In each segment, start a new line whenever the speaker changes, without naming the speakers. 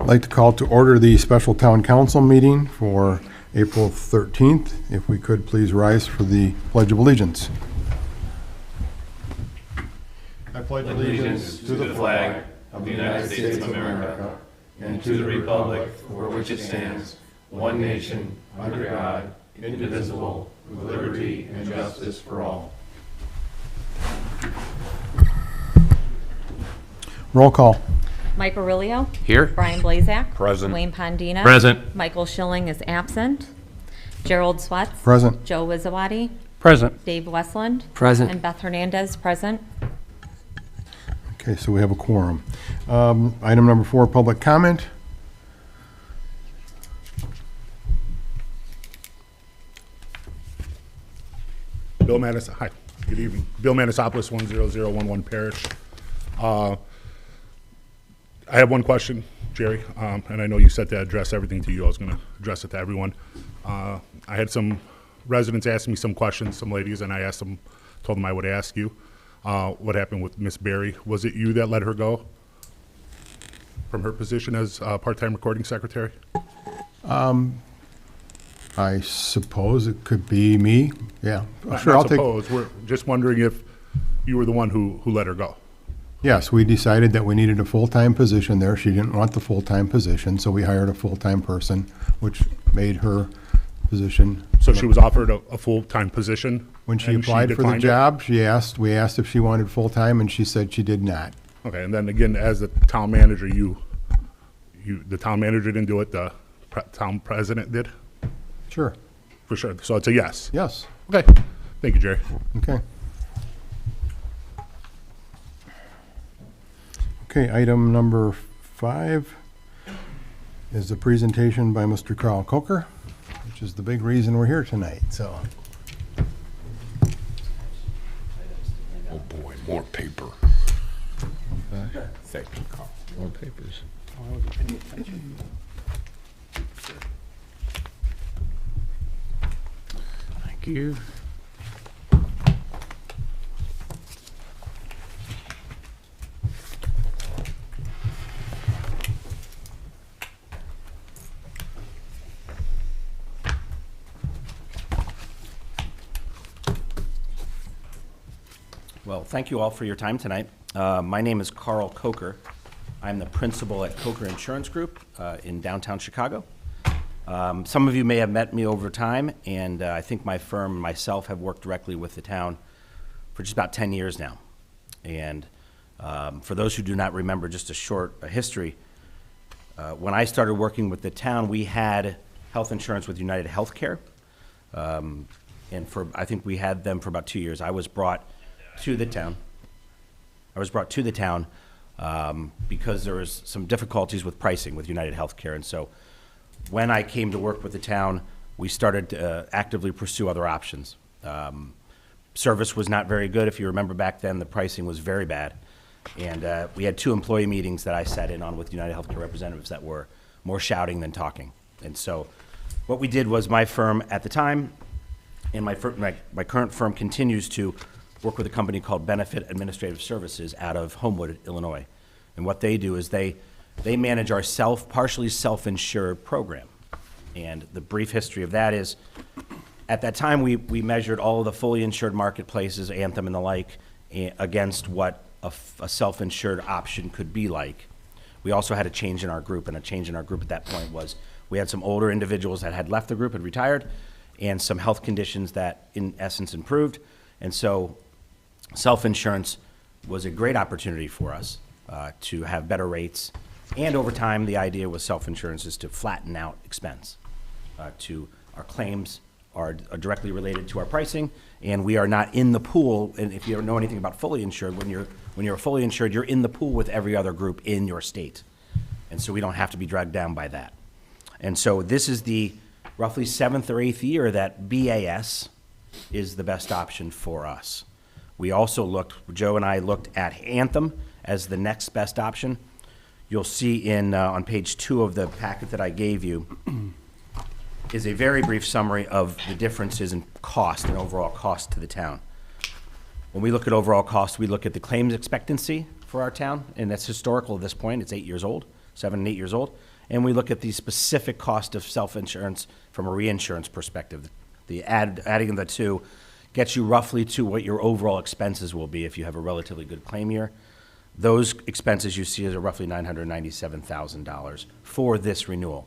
like to call to order the special town council meeting for April 13th. If we could please rise for the Pledge of Allegiance. I pledge
allegiance to the flag of the United States of America and to the republic for which it stands, one nation, under God, indivisible, with liberty and justice for all.
Roll call.
Mike Aurelio.
Here.
Brian Blazak.
Present.
Wayne Pondina.
Present.
Michael Schilling is absent. Gerald Swatz.
Present.
Joe Wizawati.
Present.
Dave Westland.
Present.
And Beth Hernandez, present.
Okay, so we have a quorum. Item number 4, public comment.
Bill Manis, hi, good evening. Bill Manisopoulos, 10011 Parish. I have one question, Jerry, and I know you said to address everything to you. I was going to address it to everyone. I had some residents ask me some questions, some ladies, and I asked them, told them I would ask you. What happened with Miss Berry? Was it you that let her go from her position as part-time recording secretary?
I suppose it could be me. Yeah,
Not
sure, I'll take.
suppose. We're just wondering if you were the one who let her go.
Yes, we decided that we needed a full-time position there. She didn't want the full-time position, so we hired a full-time person, which made her position.
So she was offered a full-time position?
When she
and
applied for the
declined it?
job, we asked if she wanted full-time, and she said she did not.
Okay, and then again, as the town manager, the town manager didn't do it, the town president did?
Sure,
For sure, so it's a yes?
yes,
Okay, thank you, Jerry.
okay. Okay, item number 5 is the presentation by Mr. Carl Coker, which is the big reason we're here tonight, so.
Oh boy, more paper. Thank you, Carl. More papers. Thank you.
Well, thank you all for your time tonight. My name is Carl Coker. I'm the principal at Coker Insurance Group in downtown Chicago. Some of you may have met me over time, and I think my firm and myself have worked directly with the town for just about 10 years now. And for those who do not remember, just a short history, when I started working with the town, we had health insurance with United Healthcare. And I think we had them for about 2 years. I was brought to the town because there was some difficulties with pricing with United Healthcare. And so when I came to work with the town, we started to actively pursue other options. Service was not very good. If you remember back then, the pricing was very bad. And we had 2 employee meetings that I sat in on with United Healthcare representatives that were more shouting than talking. And so what we did was my firm at the time, and my current firm continues to work with a company called Benefit Administrative Services out of Homewood, Illinois. And what they do is they manage our partially self-insured program. And the brief history of that is, at that time, we measured all of the fully insured marketplaces, Anthem and the like, against what a self-insured option could be like. We also had a change in our group, and a change in our group at that point was we had some older individuals that had left the group, had retired, and some health conditions that, in essence, improved. And so self-insurance was a great opportunity for us to have better rates. And over time, the idea with self-insurance is to flatten out expense. To our claims are directly related to our pricing, and we are not in the pool. And if you don't know anything about fully insured, when you're fully insured, you're in the pool with every other group in your state. And so we don't have to be dragged down by that. And so this is the roughly 7th or 8th year that BAS is the best option for us. We also Joe and I looked at Anthem as the next best option. You'll see on page 2 of the packet that I gave you is a very brief summary of the differences in cost and overall cost to the town. When we look at overall cost, we look at the claims expectancy for our town, and that's historical at this point. It's 8 years old. 7 and 8 years old, and we look at the specific cost of self-insurance from a reinsurance perspective. Adding the two gets you roughly to what your overall expenses will be if you have a relatively good claim year. Those expenses you see are roughly $997,000 for this renewal,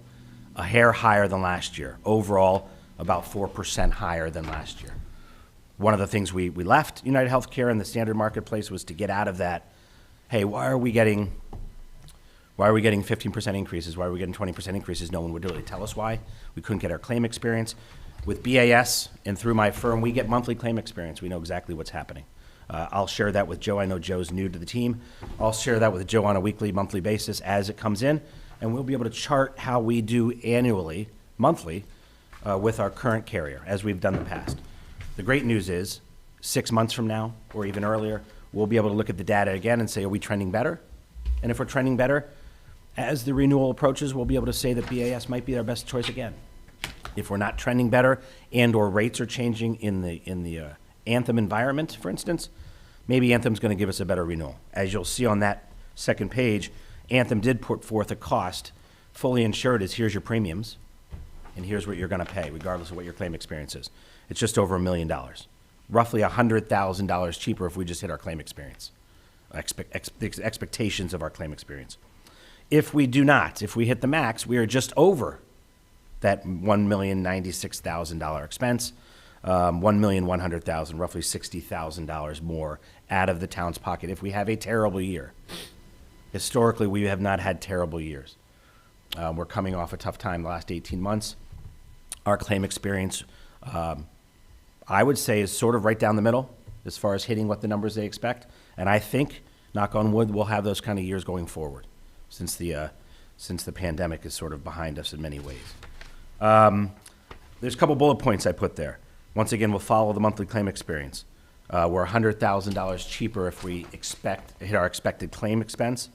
a hair higher than last year. Overall, about 4% higher than last year. One of the things we left United Healthcare in the standard marketplace was to get out of that, hey, why are we getting 15% increases? Why are we getting 20% increases? No one would really tell us why. We couldn't get our claim experience. With BAS and through my firm, we get monthly claim experience. We know exactly what's happening. I'll share that with Joe. I know Joe's new to the team. I'll share that with Joe on a weekly, monthly basis as it comes in, and we'll be able to chart how we do annually, monthly, with our current carrier, as we've done in the past. The great news is, 6 months from now, or even earlier, we'll be able to look at the data again and say, are we trending better? And if we're trending better, as the renewal approaches, we'll be able to say that BAS might be our best choice again. If we're not trending better and or rates are changing in the Anthem environment, for instance, maybe Anthem's going to give us a better renewal. As you'll see on that second page, Anthem did put forth a cost. Fully insured is here's your premiums, and here's what you're going to pay, regardless of what your claim experience is. It's just over $1 million, roughly $100,000 cheaper if we just hit our claim experience, expectations of our claim experience. If we do not, if we hit the max, we are just over that $1,096,000 expense, $1,100,000, roughly $60,000 more out of the town's pocket if we have a terrible year. Historically, we have not had terrible years. We're coming off a tough time the last 18 months. Our claim experience, I would say, is sort of right down the middle as far as hitting what the numbers they expect. And I think, knock on wood, we'll have those kind of years going forward since the pandemic is sort of behind us in many ways. There's a couple bullet points I put there. Once again, we'll follow the monthly claim experience. We're $100,000 cheaper if we hit our expected claim expense.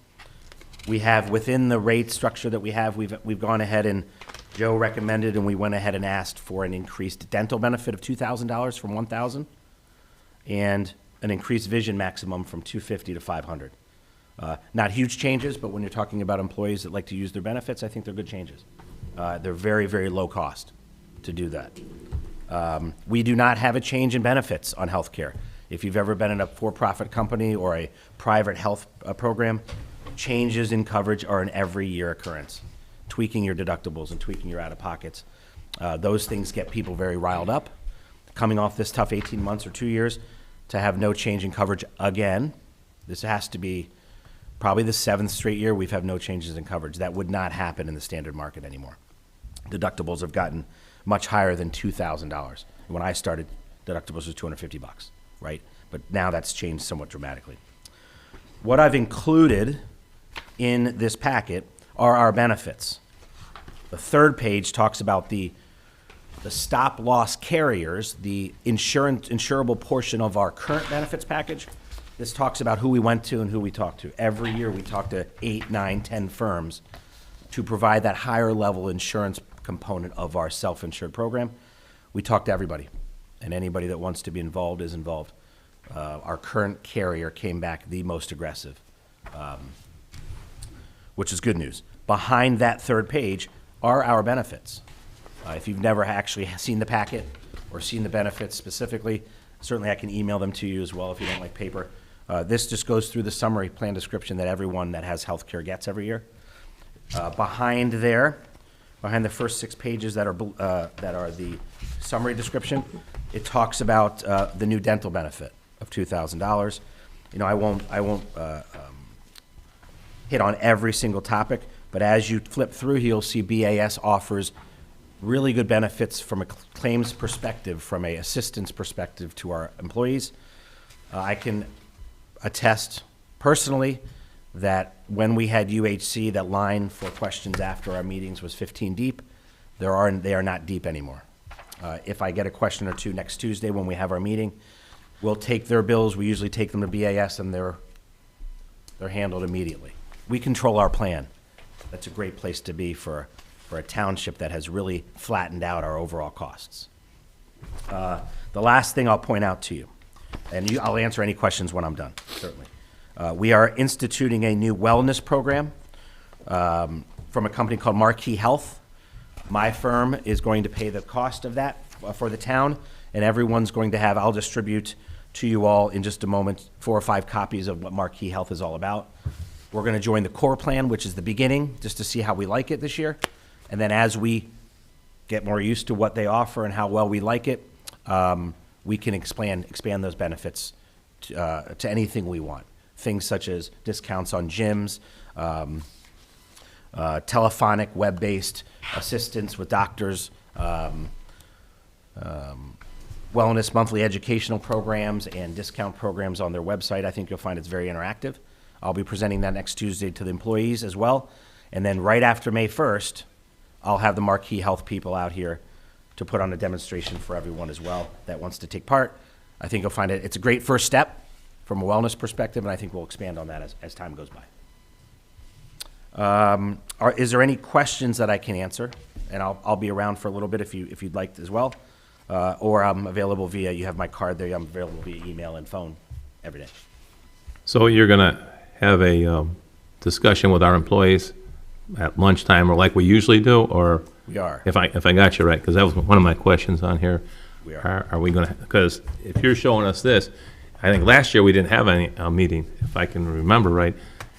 We have, within the rate structure that we have, we've gone ahead and Joe recommended, and we went ahead and asked for an increased dental benefit of $2,000 from $1,000, and an increased vision maximum from $250 to $500. Not huge changes, but when you're talking about employees that like to use their benefits, I think they're good changes. They're very, very low cost to do that. We do not have a change in benefits on healthcare. If you've ever been in a for-profit company or a private health program, changes in coverage are an every year occurrence. Tweaking your deductibles and tweaking your out-of-pockets. Those things get people very riled up. Coming off this tough 18 months or 2 years, to have no change in coverage again, this has to be probably the 7th straight year we've had no changes in coverage. That would not happen in the standard market anymore. Deductibles have gotten much higher than $2,000. When I started, deductibles was $250, right? But now that's changed somewhat dramatically. What I've included in this packet are our benefits. The third page talks about the stop-loss carriers, the insurable portion of our current benefits package. This talks about who we went to and who we talked to. Every year we talk to 8, 9, 10 firms to provide that higher level insurance component of our self-insured program. We talk to everybody, and anybody that wants to be involved is involved. Our current carrier came back the most aggressive, which is good news. Behind that third page are our benefits. If you've never actually seen the packet or seen the benefits specifically, certainly I can email them to you as well if you don't like paper. This just goes through the summary plan description that everyone that has health care gets every year. Behind the first 6 pages that are the summary description, it talks about the new dental benefit of $2,000. You know, I won't hit on every single topic, but as you flip through, you'll see BAS offers really good benefits from a claims perspective, from a assistance perspective to our employees. I can attest personally that when we had UHC, that line for questions after our meetings was 15 deep. They are not deep anymore. If I get a question or two next Tuesday when we have our meeting, we'll take their bills. We usually take them to BAS, and they're handled immediately. We control our plan. That's a great place to be for a township that has really flattened out our overall costs. The last thing I'll point out to you, and I'll answer any questions when I'm done, certainly. We are instituting a new wellness program from a company called Marquee Health. My firm is going to pay the cost of that for the town, and everyone's going to have, I'll distribute to you all in just a moment 4 or 5 copies of what Marquee Health is all about. We're going to join the core plan, which is the beginning, just to see how we like it this year. And then as we get more used to what they offer and how well we like it, we can expand those benefits to anything we want. Things such as discounts on gyms, telephonic, web-based assistance with doctors, wellness monthly educational programs, and discount programs on their website. I think you'll find it's very interactive. I'll be presenting that next Tuesday to the employees as well. And then right after May 1st, I'll have the Marquee Health people out here to put on a demonstration for everyone as well that wants to take part. I think you'll find it's a great first step from a wellness perspective, and I think we'll expand on that as time goes by. Is there any questions that I can answer? And I'll be around for a little bit if you'd like as well. Or I'm available via, you have my card there, I'm available via email and phone every day.
So you're going to have a discussion with our employees at lunchtime, or like we usually do, or?
We are.
If I got you right, because that was one of my questions on here.
We are.
Are we going to, because if you're showing us this, I think last year we didn't have any meeting, if I can remember right,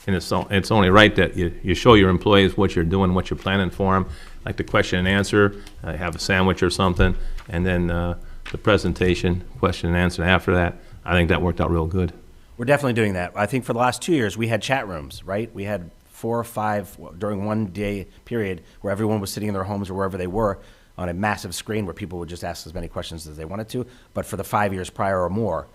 and it's only right that you show your employees what you're doing, what you're planning for them, like the question and answer, have a sandwich or something, and then the presentation, question and answer after that. I think that worked out real good.
We're definitely doing that. I think for the last 2 years, we had chat rooms, right? We had 4 or 5 during one day period where everyone was sitting in their homes or wherever they were on a massive screen where people would just ask as many questions as they wanted to. But for the 5 years prior or more,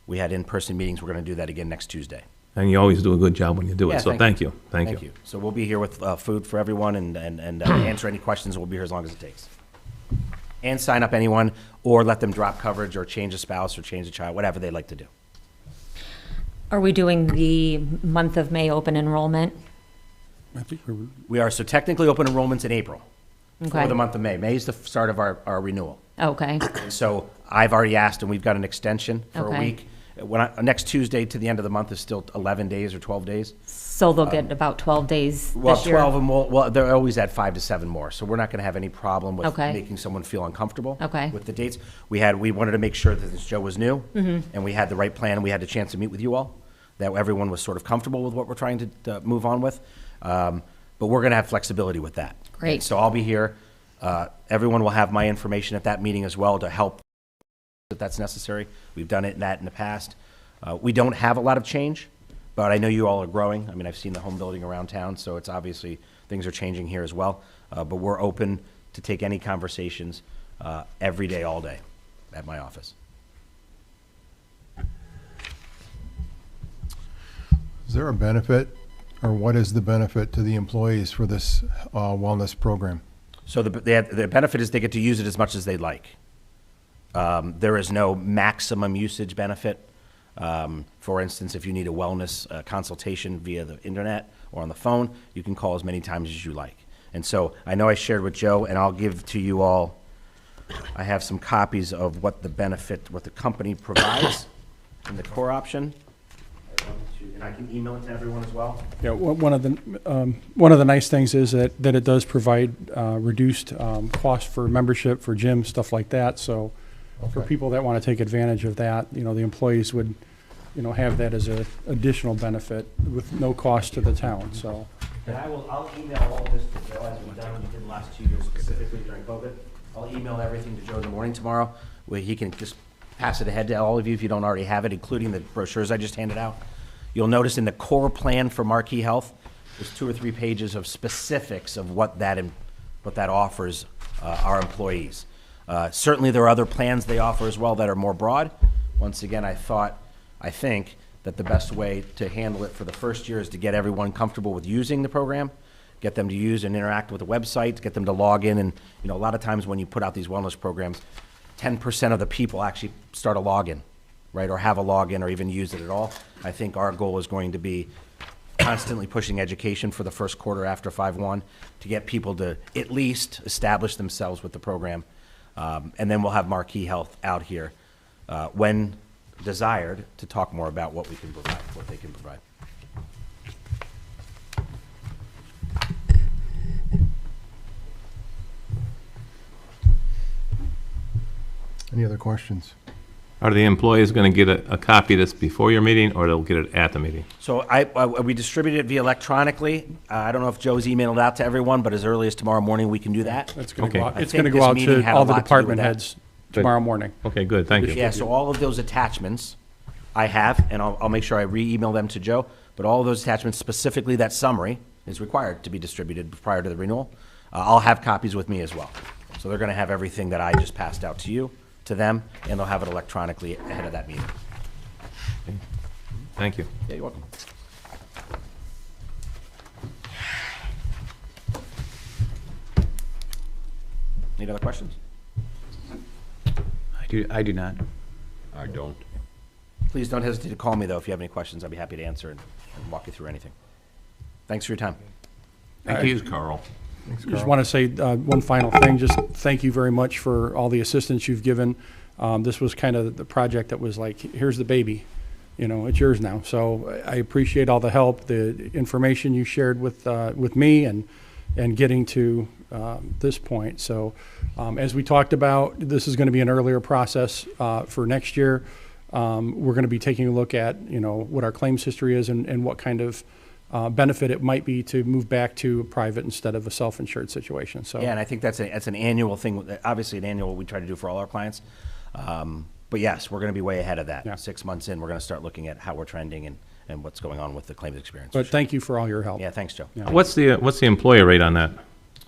we had in-person meetings. We're going to do that again next Tuesday.
And you always do a good job when you do it,
Yeah,
so thank you.
Thank you. So we'll be here with food for everyone and answer any questions. We'll be here as long as it takes. And sign up anyone or let them drop coverage or change a spouse or change a child, whatever they'd like to do.
Are we doing the month of May open enrollment?
I think we're,
We are, so technically open enrollment's in April for
Okay.
the month of May. May is the start of our renewal.
Okay,
And so I've already asked, and we've got an extension for a
Okay.
week. Next Tuesday to the end of the month is still 11 days or 12 days.
so they'll get about 12 days
Well,
this year?
12 and more, well, they're always at 5 to 7 more, so we're not going to have any problem with
Okay.
making someone feel uncomfortable
Okay.
with the dates. We wanted to make sure that this show was new, and we had the right plan, and we had the chance to meet with you all, that everyone was sort of comfortable with what we're trying to move on with. But we're going to have flexibility with that.
Great.
So I'll be here. Everyone will have my information at that meeting as well to help if that's necessary. We've done it in the past. We don't have a lot of change, but I know you all are growing. I mean, I've seen the home building around town, so it's obviously things are changing here as well. But we're open to take any conversations every day, all day at my office.
is there a benefit, or what is the benefit to the employees for this wellness program?
So the benefit is they get to use it as much as they'd like. There is no maximum usage benefit. For instance, if you need a wellness consultation via the internet or on the phone, you can call as many times as you like. And so I know I shared with Joe, and I'll give to you all, I have some copies of what the benefit, what the company provides in the core option. And I can email it to everyone as well.
Yeah, one of the nice things is that it does provide reduced cost for membership, for gyms, stuff like that. So for
Okay.
people that want to take advantage of that, the employees would, have that as a additional benefit with no cost to the town, so.
And I'll email all this to Joe, as we've done, we did the last 2 years specifically during COVID. I'll email everything to Joe in the morning tomorrow, where he can just pass it ahead to all of you if you don't already have it, including the brochures I just handed out. You'll notice in the core plan for Marquee Health, there's 2 or 3 pages of specifics of what that offers our employees. Certainly, there are other plans they offer as well that are more broad. Once again, I think that the best way to handle it for the first year is to get everyone comfortable with using the program, get them to use and interact with the website, get them to log in. And, a lot of times when you put out these wellness programs, 10% of the people actually start a login, right, or have a login or even use it at all. I think our goal is going to be constantly pushing education for the first quarter after 5/1 to get people to at least establish themselves with the program. And then we'll have Marquee Health out here when desired to talk more about what we can provide, what they can provide.
Any other questions?
Are the employees going to get a copy of this before your meeting, or they'll get it at the meeting?
So we distributed it via electronically. I don't know if Joe's emailed it out to everyone, but as early as tomorrow morning, we can do that.
It's going
Okay.
to go out,
I
it's
think
going to go
this
out
meeting
to
had a
all the
lot to do with
department
that.
heads tomorrow morning.
Okay, good, thank you.
Yeah, so all of those attachments I have, and I'll make sure I re-email them to Joe, but all of those attachments, specifically that summary, is required to be distributed prior to the renewal. I'll have copies with me as well. So they're going to have everything that I just passed out to you, to them, and they'll have it electronically ahead of that meeting.
Thank you.
Yeah, you're welcome. Any other questions?
I do not.
I don't.
Please don't hesitate to call me, though, if you have any questions. I'd be happy to answer and walk you through anything. Thanks for your time.
Thank you, Carl.
Just want to say one final thing. Just thank you very much for all the assistance you've given. This was kind of the project that was like, here's the baby, you know, it's yours now. So I appreciate all the help, the information you shared with me and getting to this point. So as we talked about, this is going to be an earlier process for next year. We're going to be taking a look at, you know, what our claims history is and what kind of benefit it might be to move back to a private instead of a self-insured situation. So
Yeah, and I think that's an annual thing, obviously an annual we try to do for all our clients. But yes, we're going to be way ahead of that.
Yeah.
6 months in, we're going to start looking at how we're trending and what's going on with the claims experience.
but thank you for all your help.
Yeah, thanks, Joe.
Yeah.
What's the employer rate on that?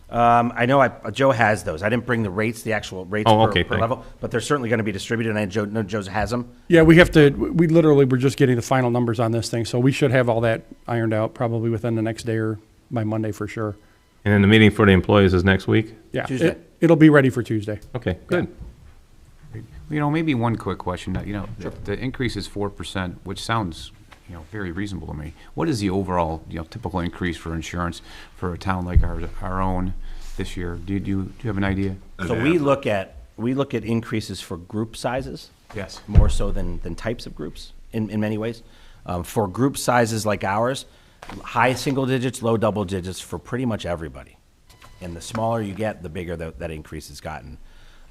I know Joe has those. I didn't bring the rates, the actual rates
Oh,
per,
okay,
per
thank
level, but they're certainly going to be distributed, and I know Joe has them.
Yeah, we literally were just getting the final numbers on this thing, so we should have all that ironed out probably within the next day or by Monday for sure.
And then the meeting for the employees is next week?
Yeah,
Tuesday.
it'll be ready for Tuesday.
Okay, good.
You know, maybe one quick question. You know, the increase is 4%, which sounds, you know, very reasonable to me. What is the overall, you know, typical increase for insurance for a town like our own this year? Do you have an idea?
So we look at increases for group sizes.
Yes.
More so than types of groups in many ways. For group sizes like ours, high single digits, low double digits for pretty much everybody. And the smaller you get, the bigger that increase has gotten.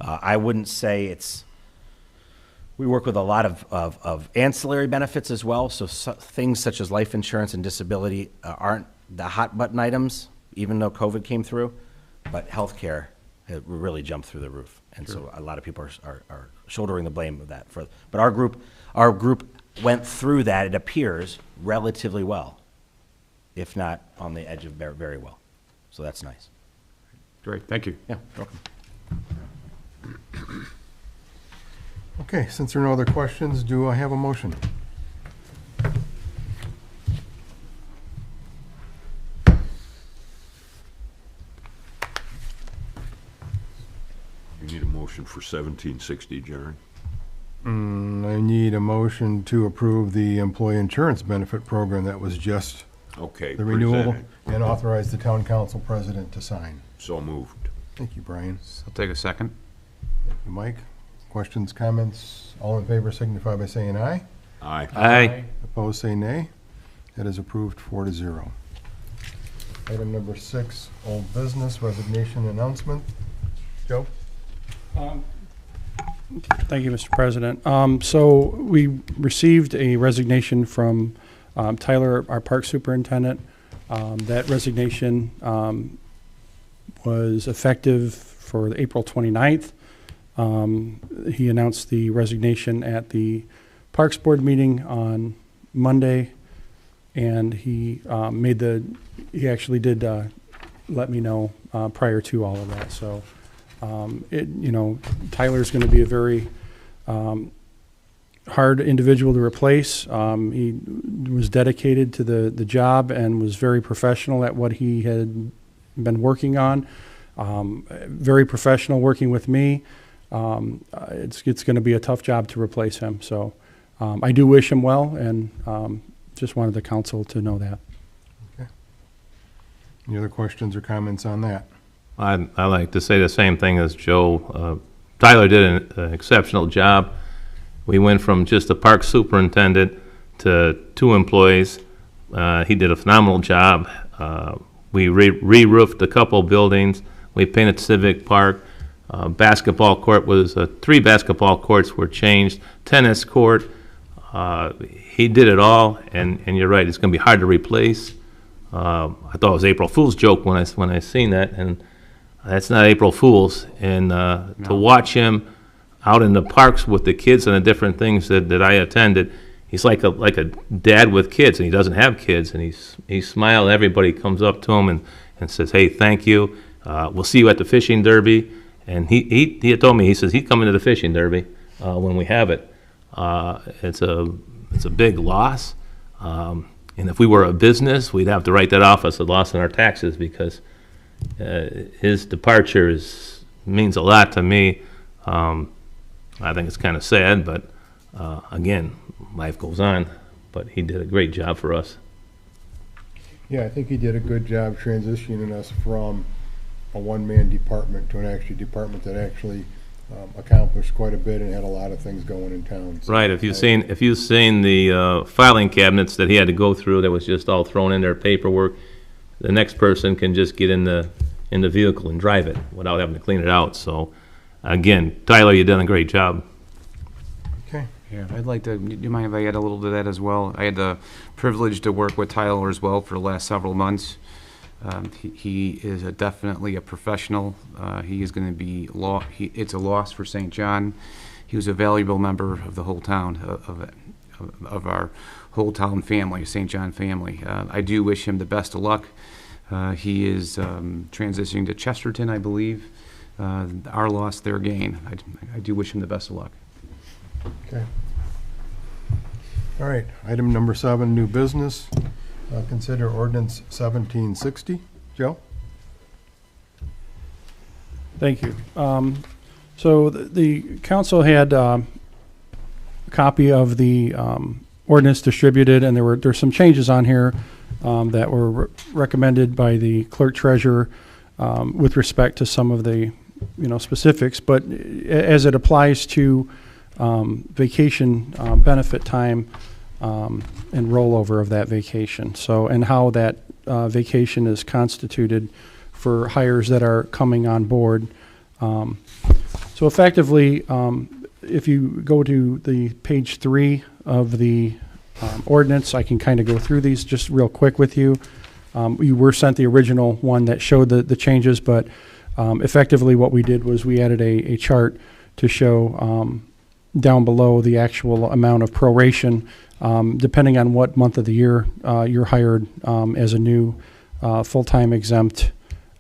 I wouldn't say we work with a lot of ancillary benefits as well. So things such as life insurance and disability aren't the hot button items, even though COVID came through. But healthcare really jumped through the roof. And so a lot of people are shouldering the blame of that. But our group went through that, it appears, relatively well, if not on the edge of very well. So that's nice.
Great, thank you.
Yeah, you're welcome.
Okay, since there are no other questions, do I have a motion?
You need a motion for 1760, Jerry?
I need a motion to approve the employee insurance benefit program that was just
Okay.
the renewal
present
and authorize the town council president to sign.
it. So moved.
Thank you, Brian.
I'll take a second.
Thank you, Mike. Questions, comments? All in favor signify by saying aye.
Aye.
Aye.
Opposed, say nay. That is approved 4-0. Item number 6, old business resignation announcement. Joe?
Thank you, Mr. President. So we received a resignation from Tyler, our park superintendent. That resignation was effective for April 29th. He announced the resignation at the Parks Board meeting on Monday, and he actually did let me know prior to all of that. So, Tyler's going to be a very hard individual to replace. He was dedicated to the job and was very professional at what he had been working on. Very professional working with me. It's going to be a tough job to replace him. So I do wish him well, and just wanted the council to know that.
Any other questions or comments on that?
I like to say the same thing as Joe. Tyler did an exceptional job. We went from just a park superintendent to 2 employees. He did a phenomenal job. We re-roofed a couple buildings. We painted Civic Park. Basketball court was, 3 basketball courts were changed, tennis court. He did it all, and you're right, it's gonna be hard to replace. I thought it was April Fool's joke when I seen that, and that's not April Fool's. And to watch him out in the parks with the kids and the different things that I attended, he's like a dad with kids, and he doesn't have kids, and he smiled. Everybody comes up to him and says, "Hey, thank you. We'll see you at the fishing derby." And he had told me, he says he's coming to the fishing derby when we have it. It's a big loss, and if we were a business, we'd have to write that off as a loss in our taxes, because his departure means a lot to me. I think it's kind of sad, but again, life goes on. But he did a great job for us.
Yeah, I think he did a good job transitioning us from a one-man department to an actual department that actually accomplished quite a bit and had a lot of things going in town. So
Right, if you've seen the filing cabinets that he had to go through, that was just all thrown in their paperwork, the next person can just get in the vehicle and drive it without having to clean it out. So, again, Tyler, you done a great job.
Okay.
Yeah, I'd like to, do you mind if I add a little to that as well? I had the privilege to work with Tyler as well for the last several months. He is definitely a professional. He is going to be, it's a loss for St. John. He was a valuable member of the whole town, of our whole town family, St. John family. I do wish him the best of luck. He is transitioning to Chesterton, I believe. Our loss, their gain. I do wish him the best of luck.
Okay. All right, item number 7, new business. Consider ordinance 1760. Joe?
Thank you. So the council had a copy of the ordinance distributed, and there's some changes on here that were recommended by the clerk treasurer with respect to some of the specifics. But as it applies to vacation benefit time and rollover of that vacation, and how that vacation is constituted for hires that are coming on board. So effectively, if you go to the page 3 of the ordinance, I can kind of go through these just real quick with you. You were sent the original one that showed the changes, but effectively what we did was we added a chart to show down below the actual amount of proration, depending on what month of the year you're hired as a new full-time exempt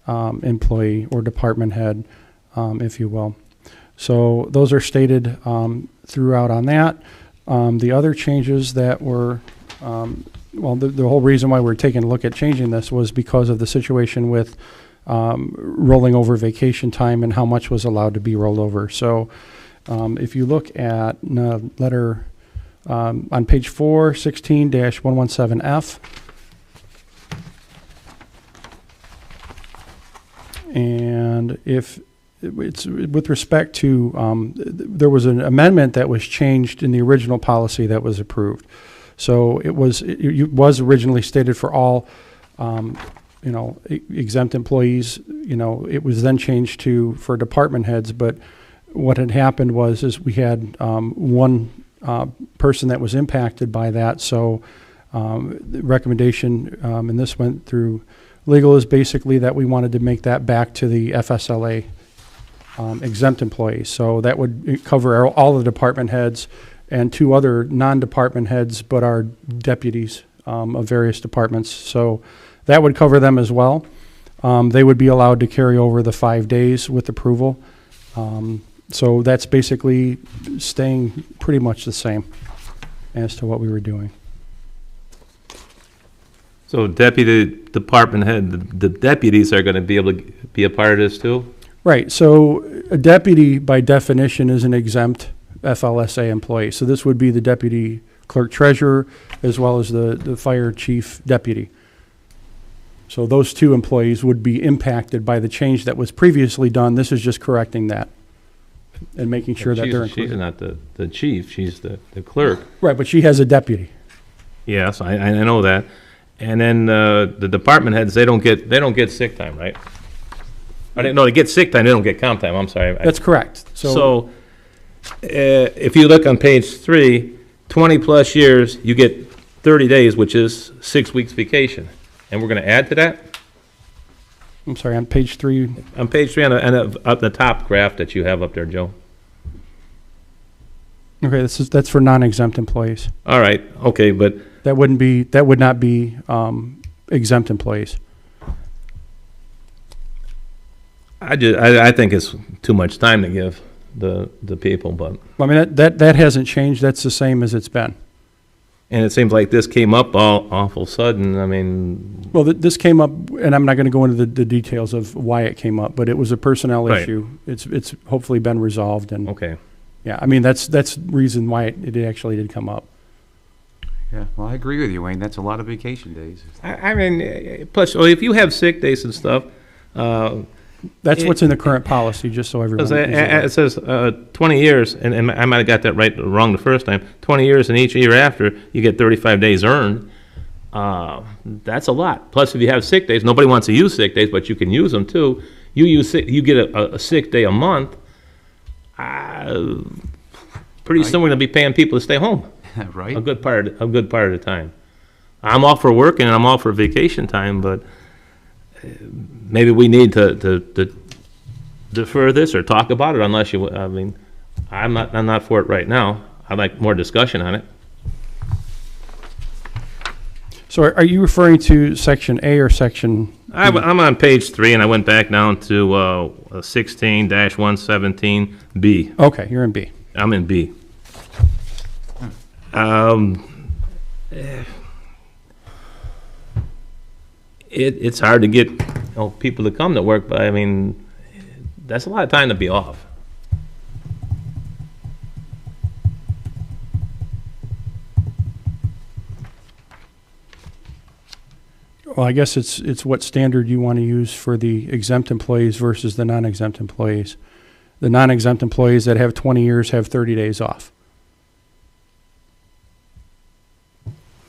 employee or department head, if you will. So those are stated throughout on that. The other changes that were, the whole reason why we're taking a look at changing this was because of the situation with rolling over vacation time and how much was allowed to be rolled over. So if you look at letter on page 4, 16-117F, and if it's with respect to, there was an amendment that was changed in the original policy that was approved. So it was originally stated for all, exempt employees. It was then changed to for department heads. But what had happened was we had one person that was impacted by that. So the recommendation, and this went through legal, is basically that we wanted to make that back to the FSLA exempt employees. So that would cover all the department heads and 2 other non-department heads, but are deputies of various departments. So that would cover them as well. They would be allowed to carry over the 5 days with approval. So that's basically staying pretty much the same as to what we were doing.
So deputy department head, the deputies are going to be able to be a part of this too?
Right. So a deputy, by definition, is an exempt FLSA employee. So this would be the deputy clerk treasurer as well as the fire chief deputy. So those 2 employees would be impacted by the change that was previously done. This is just correcting that and making sure that they're included.
She's not the chief, she's the clerk.
Right, but she has a deputy.
Yes, I know that. And then the department heads, they don't get sick time, right? No, they get sick time, they don't get comp time, I'm sorry.
That's correct.
So, if you look on page 3, 20-plus years, you get 30 days, which is 6 weeks vacation. And we're going to add to that?
I'm sorry, on page 3,
On page 3, up the top graph that you have up there, Joe.
okay, that's for non-exempt employees.
All right, okay, but
That would not be exempt employees.
I think it's too much time to give the people, but,
I mean, that hasn't changed. That's the same as it's been.
and it seems like this came up all awful sudden, I mean,
Well, this came up, and I'm not going to go into the details of why it came up, but it was a personnel
Right.
issue. It's hopefully been resolved, and
okay.
yeah, I mean, that's the reason why it actually did come up.
Yeah, well, I agree with you, Wayne. That's a lot of vacation days.
I mean, plus, if you have sick days and stuff,
That's what's in the current policy, just so everyone is aware.
it says 20 years, and I might have got that right or wrong the first time, 20 years, and each year after, you get 35 days earned. That's a lot. Plus, if you have sick days, nobody wants to use sick days, but you can use them too. You get a sick day a month, pretty soon we're going to be paying people to stay home
Right?
a good part of the time. I'm all for working and I'm all for vacation time, but maybe we need to defer this or talk about it unless you, I mean, I'm not for it right now. I'd like more discussion on it.
So are you referring to section A or section?
I'm on page 3 and I went back down to 16-117B.
Okay, you're in B.
I'm in B. It's hard to get, people to come to work, but I mean, that's a lot of time to be off.
Well, I guess it's what standard you want to use for the exempt employees versus the non-exempt employees. The non-exempt employees that have 20 years have 30 days off.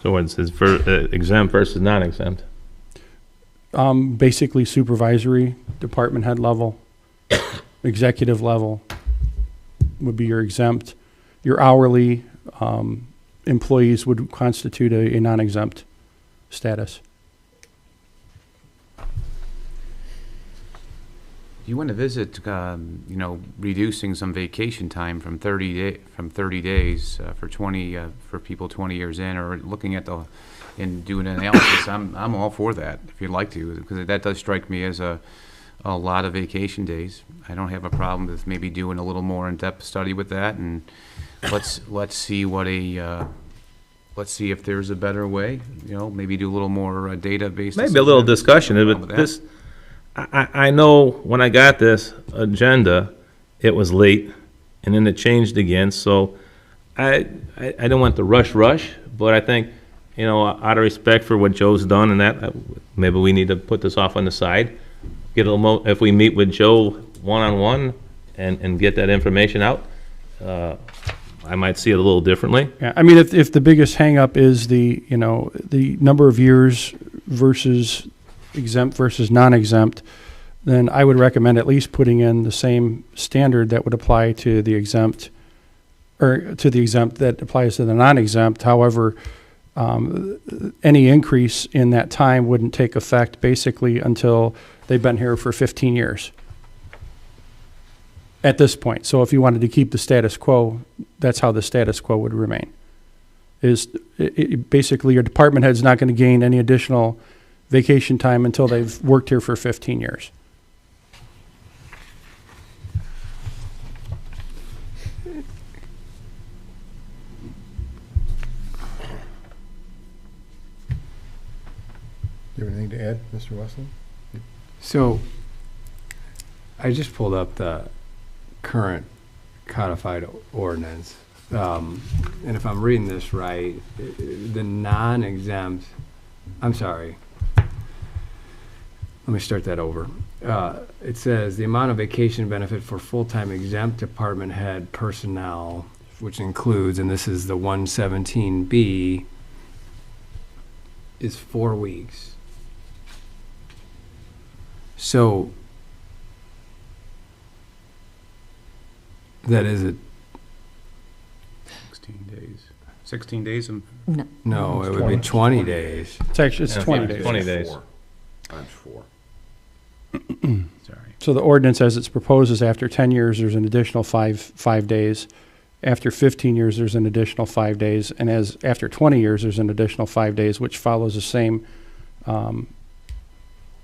So it's exempt versus non-exempt.
Basically supervisory, department head level, executive level would be your exempt. Your hourly employees would constitute a non-exempt status.
You want to visit, reducing some vacation time from 30 days for 20 for people 20 years in, or looking at and doing an analysis. I'm all for that if you'd like to, because that does strike me as a lot of vacation days. I don't have a problem with maybe doing a little more in-depth study with that, and let's see let's see if there's a better way. Maybe do a little more database.
Maybe a little discussion, but this, I know when I got this agenda, it was late, and then it changed again, so I don't want to rush, but I think, out of respect for what Joe's done and that, maybe we need to put this off on the side, get a little if we meet with Joe one-on-one and get that information out, I might see it a little differently.
Yeah, I mean, if the biggest hangup is the number of years versus exempt versus non-exempt, then I would recommend at least putting in the same standard that would apply to the exempt, or to the exempt that applies to the non-exempt. However, any increase in that time wouldn't take effect basically until they've been here for 15 years at this point. So if you wanted to keep the status quo, that's how the status quo would remain. Basically your department head's not going to gain any additional vacation time until they've worked here for 15 years.
Do you have anything to add, Mr. Wesley?
So, I just pulled up the current codified ordinance. And if I'm reading this right, the non-exempt, I'm sorry. Let me start that over. It says the amount of vacation benefit for full-time exempt department head personnel, which includes, and this is the 117B, is 4 weeks. So That is it.
16 days. 16 days and
No, it would be 20 days.
It's actually, it's
Yeah,
20 days.
20 days.
Times 4.
sorry.
So the ordinance as it's proposed is after 10 years, there's an additional five days. After 15 years, there's an additional 5 days. And after 20 years, there's an additional 5 days, which follows the same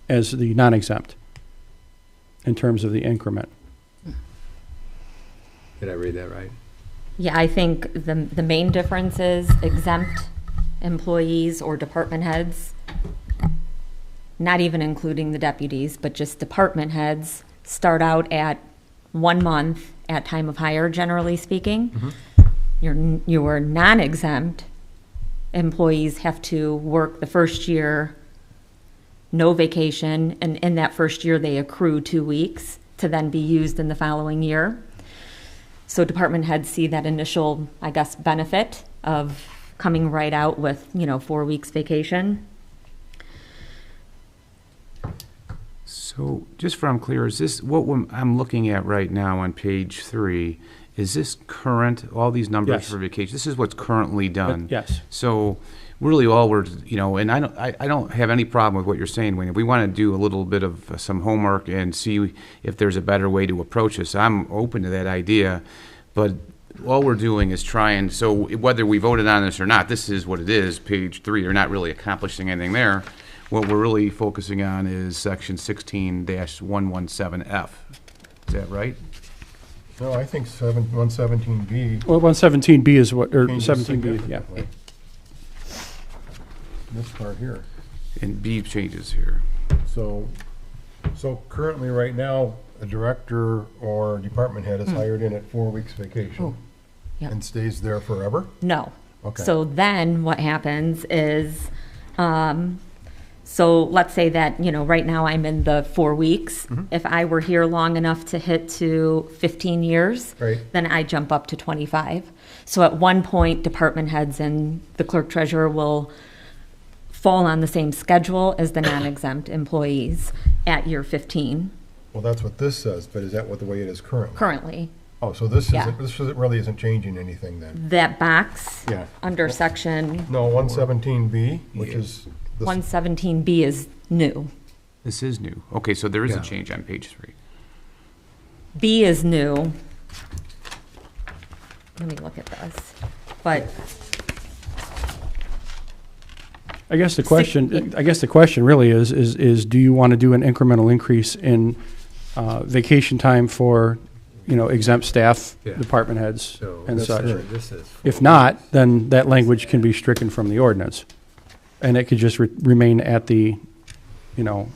as the non-exempt in terms of the increment.
Did I read that right?
Yeah, I think the main difference is exempt employees or department heads, not even including the deputies, but just department heads, start out at 1 month at time of hire, generally speaking. Your non-exempt employees have to work the first year, no vacation, and in that first year, they accrue 2 weeks to then be used in the following year. So department heads see that initial, I guess, benefit of coming right out with, 4 weeks vacation.
So, just for I'm clear, is this, I'm looking at right now on page 3, is this current, all these numbers
Yes.
for vacation, this is what's currently done?
Yes.
So, really all we're, and I don't have any problem with what you're saying, Wayne. If we want to do a little bit of some homework and see if there's a better way to approach this, I'm open to that idea. But all we're doing is trying, so whether we voted on this or not, this is what it is, page 3, you're not really accomplishing anything there. What we're really focusing on is section 16-117F. Is that right?
No, I think 117B.
Well, 117B is what, or
changes
17B, yeah.
significantly. This part here.
And B changes here.
So currently, right now, a director or department head is hired in at 4 weeks vacation
Yeah.
and stays there forever?
No.
Okay.
So then what happens is, so let's say that, right now I'm in the 4 weeks. If I were here long enough to hit to 15 years,
Right.
then I jump up to 25. So at one point, department heads and the clerk treasurer will fall on the same schedule as the non-exempt employees at year 15
Well, that's what this says, but is that what the way it is currently?
currently.
Oh, so this
Yeah.
really isn't changing anything then?
That box
Yeah.
under section
No, 117B, which is this.
117B is new.
This is new. Okay, so there is
Yeah.
a change on page 3.
B is new. Let me look at this. But
I guess the question really is do you want to do an incremental increase in vacation time for, exempt staff,
Yeah.
department heads
So
and
this
such?
is- this is
If not, then that language can be stricken from the ordinance. And it could just remain at the,
Okay.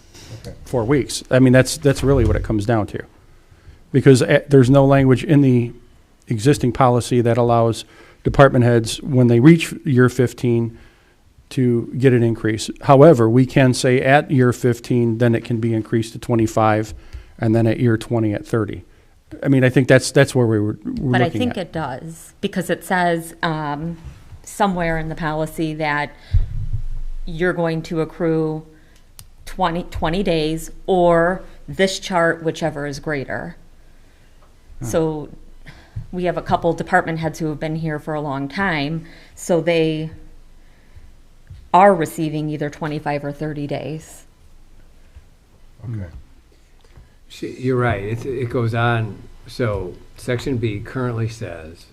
4 weeks. I mean, that's really what it comes down to. Because there's no language in the existing policy that allows department heads, when they reach year 15, to get an increase. However, we can say at year 15, then it can be increased to 25, and then at year 20 at 30. I mean, I think that's where we're
But I
looking
think
at.
it does, because it says somewhere in the policy that you're going to accrue 20 days, or this chart, whichever is greater. So we have a couple department heads who have been here for a long time, so they are receiving either 25 or 30 days.
Okay.
You're right, it goes on, so section B currently says,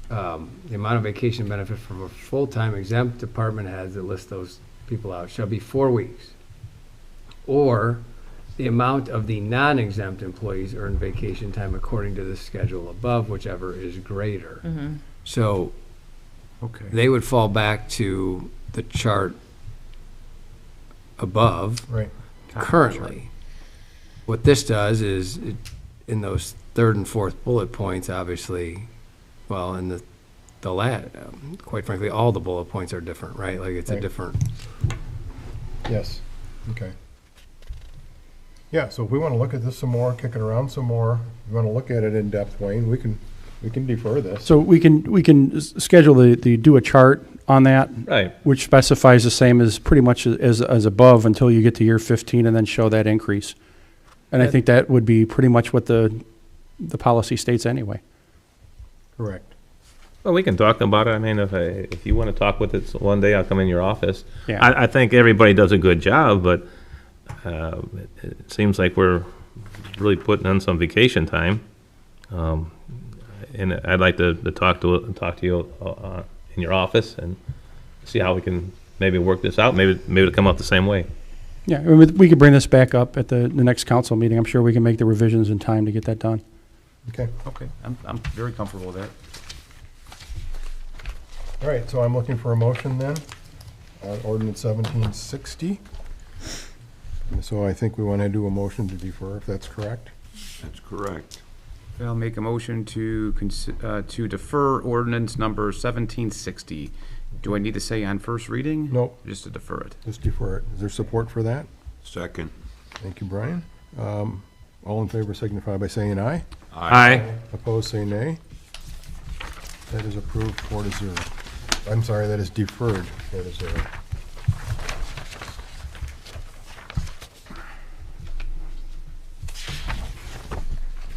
the amount of vacation benefit from a full-time exempt department heads that list those people out shall be 4 weeks. Or the amount of the non-exempt employees earned vacation time according to the schedule above, whichever is greater. So
Okay.
they would fall back to the chart above
Right.
currently. What this does is, in those third and fourth bullet points, obviously, well, in quite frankly, all the bullet points are different, right? Like, it's a
Right.
different,
Yes. Okay. Yeah, so if we want to look at this some more, kick it around some more, if we want to look at it in depth, Wayne, we can defer this.
So we can schedule do a chart on that,
Right.
which specifies the same as pretty much as above until you get to year 15, and then show that increase. And I think that would be pretty much what the the policy states anyway.
Correct.
Well, we can talk about it. I mean, if you want to talk with it one day, I'll come in your office.
Yeah.
I think everybody does a good job, but it seems like we're really putting in some vacation time. And I'd like to talk to you in your office and see how we can maybe work this out. Maybe it'll come out the same way.
Yeah, I mean, we could bring this back up at the next council meeting. I'm sure we can make the revisions in time to get that done.
Okay.
Okay, I'm very comfortable with that.
All right, so I'm looking for a motion then on ordinance 1760. So I think we want to do a motion to defer, if that's correct.
That's correct.
I'll make a motion to defer ordinance number 1760. Do I need to say on first reading?
Nope.
Just to defer it.
Just defer it. Is there support for that?
Second.
Thank you, Brian. All in favor signify by saying aye.
Aye.
Opposed, say nay. That is approved 4-0. I'm sorry, that is deferred 4-0.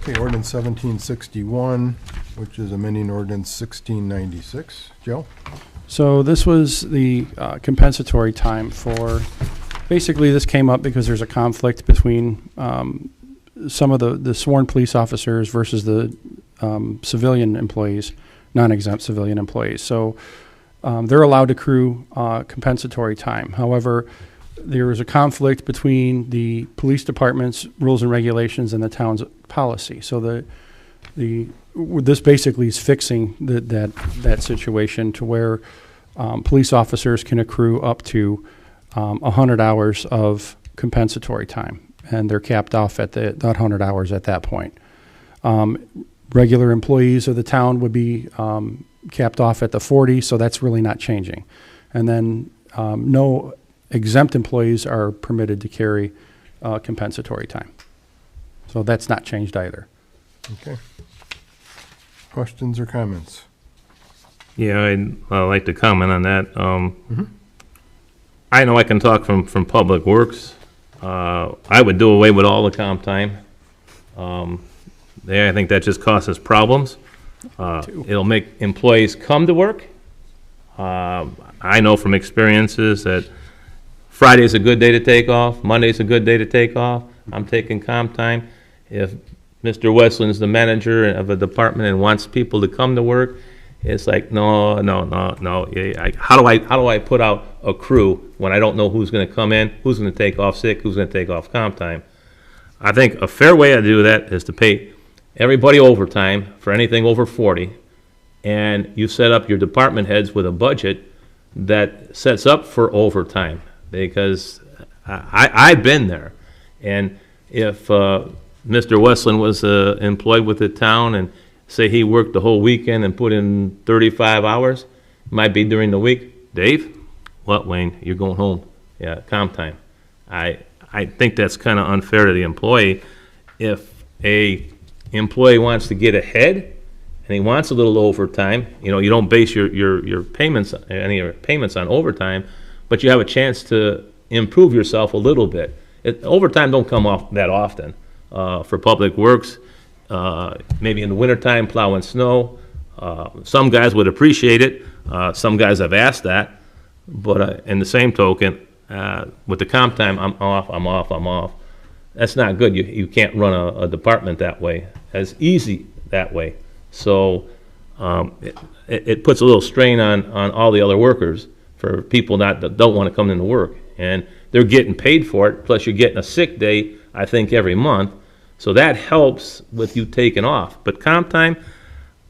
Okay, ordinance 1761, which is amending ordinance 1696. Joe?
So this was the compensatory time for, basically this came up because there's a conflict between some of the sworn police officers versus the civilian employees, non-exempt civilian employees. So they're allowed to accrue compensatory time. However, there is a conflict between the police department's rules and regulations and the town's policy. So this basically is fixing that situation to where police officers can accrue up to 100 hours of compensatory time, and they're capped off at that 100 hours at that point. Regular employees of the town would be capped off at the 40, so that's really not changing. And then no exempt employees are permitted to carry compensatory time. So that's not changed either.
Okay. Questions or comments?
Yeah, I'd like to comment on that. I know I can talk from Public Works. I would do away with all the comp time. I think that just causes problems. It'll make employees come to work. I know from experiences that Friday's a good day to take off, Monday's a good day to take off. I'm taking comp time. If Mr. Westland's the manager of a department and wants people to come to work, it's like, no. How do I put out a crew when I don't know who's going to come in, who's going to take off sick, who's going to take off comp time? I think a fair way to do that is to pay everybody overtime for anything over 40, and you set up your department heads with a budget that sets up for overtime, because I've been there. And if Mr. Westland was employed with the town and say he worked the whole weekend and put in 35 hours, might be during the week, Dave, what, Wayne, you're going home. Yeah, comp time. I think that's kind of unfair to the employee. If a employee wants to get ahead and he wants a little overtime, you don't base your payments, any of your payments on overtime, but you have a chance to improve yourself a little bit. Overtime don't come off that often. For Public Works, maybe in the wintertime plowing snow, some guys would appreciate it. Some guys have asked that, but in the same token, with the comp time, I'm off. That's not good. You can't run a department that way, as easy that way. So it puts a little strain on all the other workers for people that don't want to come into work. And they're getting paid for it, plus you're getting a sick day, I think, every month. So that helps with you taking off. But comp time,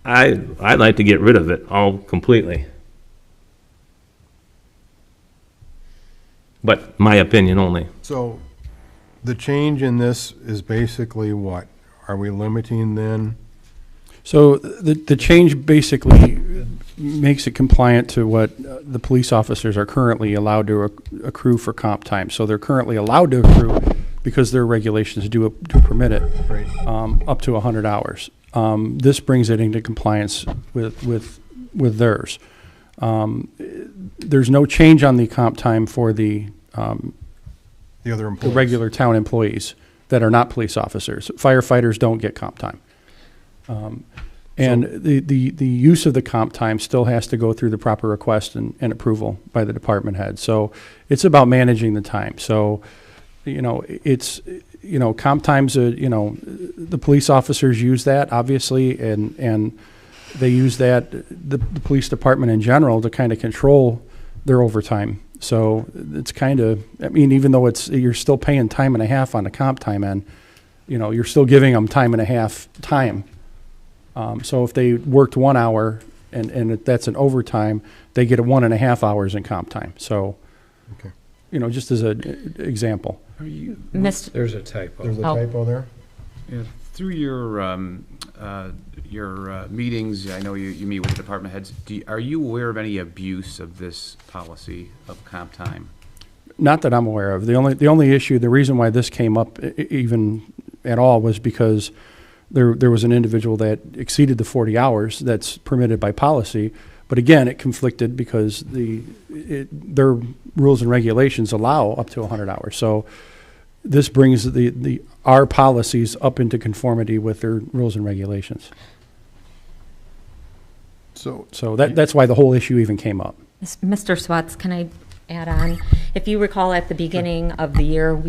I'd like to get rid of it all completely. But my opinion only.
So the change in this is basically what? Are we limiting then?
So the change basically makes it compliant to what the police officers are currently allowed to accrue for comp time. So they're currently allowed to accrue, because their regulations do permit it,
Right.
up to 100 hours. This brings it into compliance with theirs. There's no change on the comp time for the
The other
the
employees?
regular town employees that are not police officers. Firefighters don't get comp time. And the use of the comp time still has to go through the proper request and approval by the department head. So it's about managing the time. So, comp time's the police officers use that, obviously, and they use that, the police department in general, to kind of control their overtime. So it's kind of, even though you're still paying time and a half on the comp time end, you're still giving them time and a half time. So if they worked 1 hour and that's an overtime, they get 1.5 hours in comp time. So,
Okay.
Just as an example.
Mr.
There's a typo.
There's a
Oh.
typo there?
Yeah, through your meetings, I know you meet with the department heads. Are you aware of any abuse of this policy of comp time?
Not that I'm aware of. The only issue, the reason why this came up even at all was because there was an individual that exceeded the 40 hours that's permitted by policy. But again, it conflicted because their rules and regulations allow up to 100 hours. So this brings our policies up into conformity with their rules and regulations. So that's why the whole issue even came up.
Mr. Swats, can I add on? If you recall, at the beginning of the year,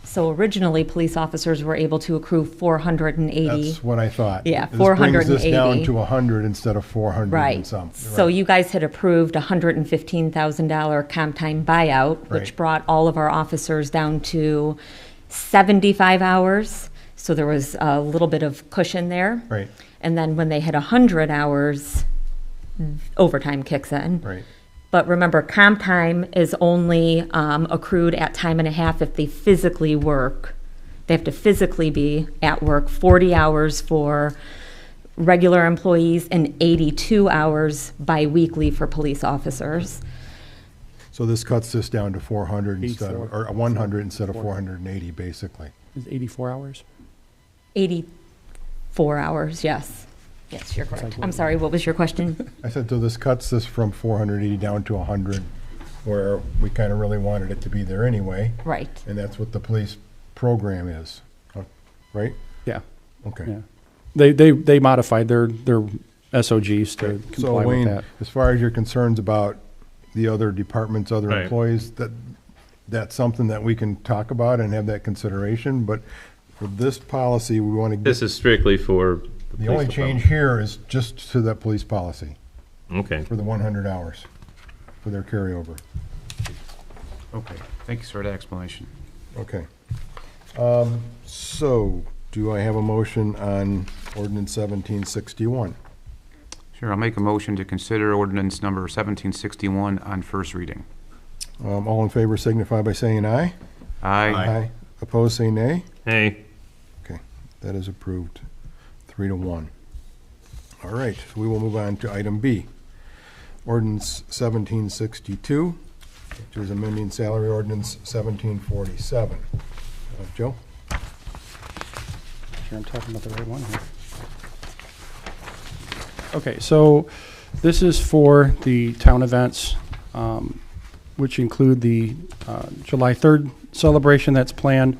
so originally, police officers were able to accrue 480.
That's what I thought.
Yeah,
This brings this
480.
down to 100 instead of 400 and
Right.
some.
So you guys had approved a $115,000 comp time buyout,
Right.
which brought all of our officers down to 75 hours. So there was a little bit of cushion there.
Right,
And then when they hit 100 hours, overtime kicks in.
right.
But remember, comp time is only accrued at time and a half if they physically work. They have to physically be at work 40 hours for regular employees and 82 hours biweekly for police officers.
So this cuts this down to 400 instead of,
84.
or 100 instead of 480, basically.
Is it 84 hours?
84 hours, yes. Yes, you're correct. I'm sorry, what was your question?
I said, so this cuts this from 480 down to 100, where we kind of really wanted it to be there anyway,
Right.
and that's what the police program is, right?
Yeah.
Okay.
Yeah. They modified their SOGs to
So
comply with
Wayne,
that.
as far as your concerns about the other departments, other
Right.
employees, that's something that we can talk about and have that consideration, but for this policy, we want to
This
get,
is strictly for
the only change here is just to that police policy
Okay.
for the 100 hours for their carryover.
Okay, thank you for that explanation.
Okay. So, do I have a motion on ordinance 1761?
Sure, I'll make a motion to consider ordinance number 1761 on first reading.
All in favor signify by saying aye.
Aye.
Opposed, say nay.
Hey,
Okay, that is approved, 3-1. All right, we will move on to item B. Ordinance 1762, which is amending salary ordinance 1747. Joe?
Sure I'm talking about the right one here. Okay, so this is for the town events, which include the July 3rd celebration that's planned.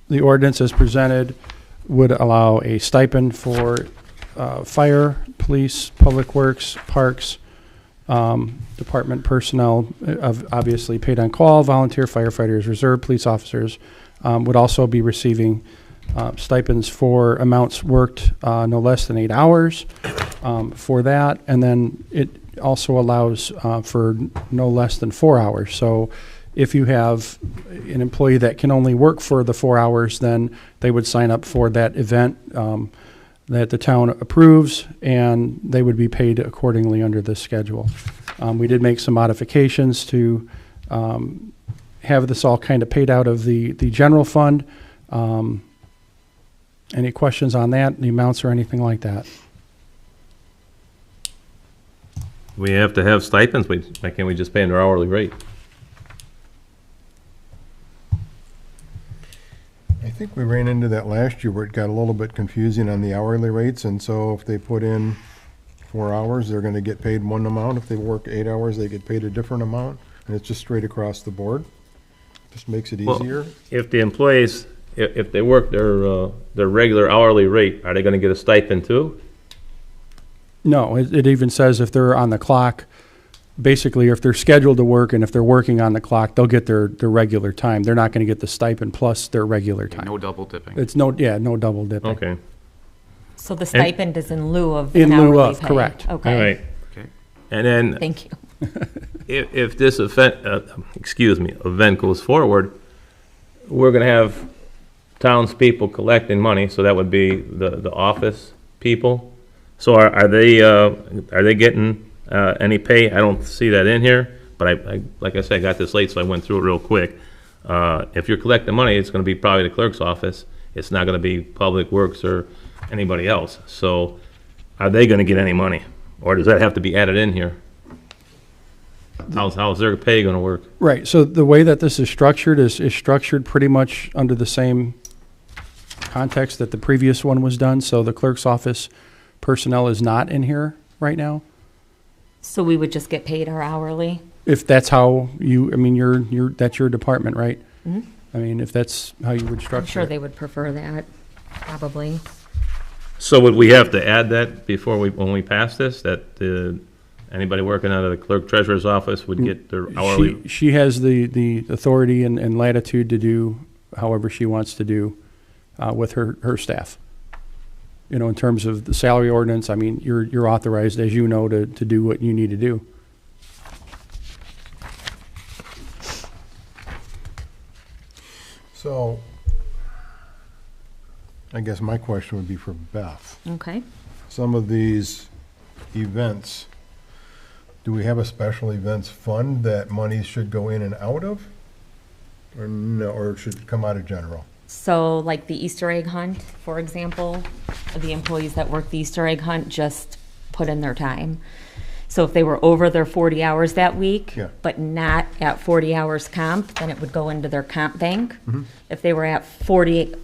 The ordinance as presented would allow a stipend for fire, police, public works, parks, department personnel, obviously paid on call, volunteer firefighters, reserve police officers, would also be receiving stipends for amounts worked no less than 8 hours for that. And then it also allows for no less than 4 hours. So if you have an employee that can only work for the 4 hours, then they would sign up for that event that the town approves, and they would be paid accordingly under this schedule. We did make some modifications to have this all kind of paid out of the general fund. Any questions on that, the amounts or anything like that?
we have to have stipends. Why can't we just pay them their hourly rate?
I think we ran into that last year where it got a little bit confusing on the hourly rates, and so if they put in 4 hours, they're gonna get paid one amount. If they work 8 hours, they get paid a different amount, and it's just straight across the board. Just makes it
Well,
easier.
If the employees, if they work their their regular hourly rate, are they gonna get a stipend too?
No, it even says if they're on the clock, basically if they're scheduled to work and if they're working on the clock, they'll get their regular time. They're not going to get the stipend plus their regular time.
No double dipping.
It's no double dipping.
Okay,
So the stipend is in lieu of
In
an
lieu
hourly
of,
pay.
correct.
all
Okay,
right.
Okay.
And then,
thank you.
if this event goes forward, we're gonna have townspeople collecting money, so that would be the office people. So are they getting, any pay? I don't see that in here, but I, like I said, I got this late, so I went through it real quick. If you're collecting money, it's gonna be probably the clerk's office. It's not gonna be Public Works or anybody else. So are they gonna get any money? Or does that have to be added in here? How's their pay gonna work?
Right, so the way that this is structured is structured pretty much under the same context that the previous one was done. So the clerk's office personnel is not in here right now.
So we would just get paid our hourly?
If that's how you, I mean, that's your department, right? I mean, if that's how you would structure
I'm sure
it.
they would prefer that, probably.
So would we have to add that before when we pass this, that anybody working out of the clerk treasurer's office would get their hourly?
She has the authority and latitude to do however she wants to do with her staff. You know, in terms of the salary ordinance, I mean, you're authorized, as you know, to do what you need to do.
So, I guess my question would be for Beth.
Okay.
Some of these events, do we have a special events fund that money should go in and out of? Or no, or it should come out of general?
So like the Easter egg hunt, for example, the employees that work the Easter egg hunt just put in their time. So if they were over their 40 hours that week,
Yeah.
but not at 40 hours comp, then it would go into their comp bank.
Mm-hmm.
If they were at 40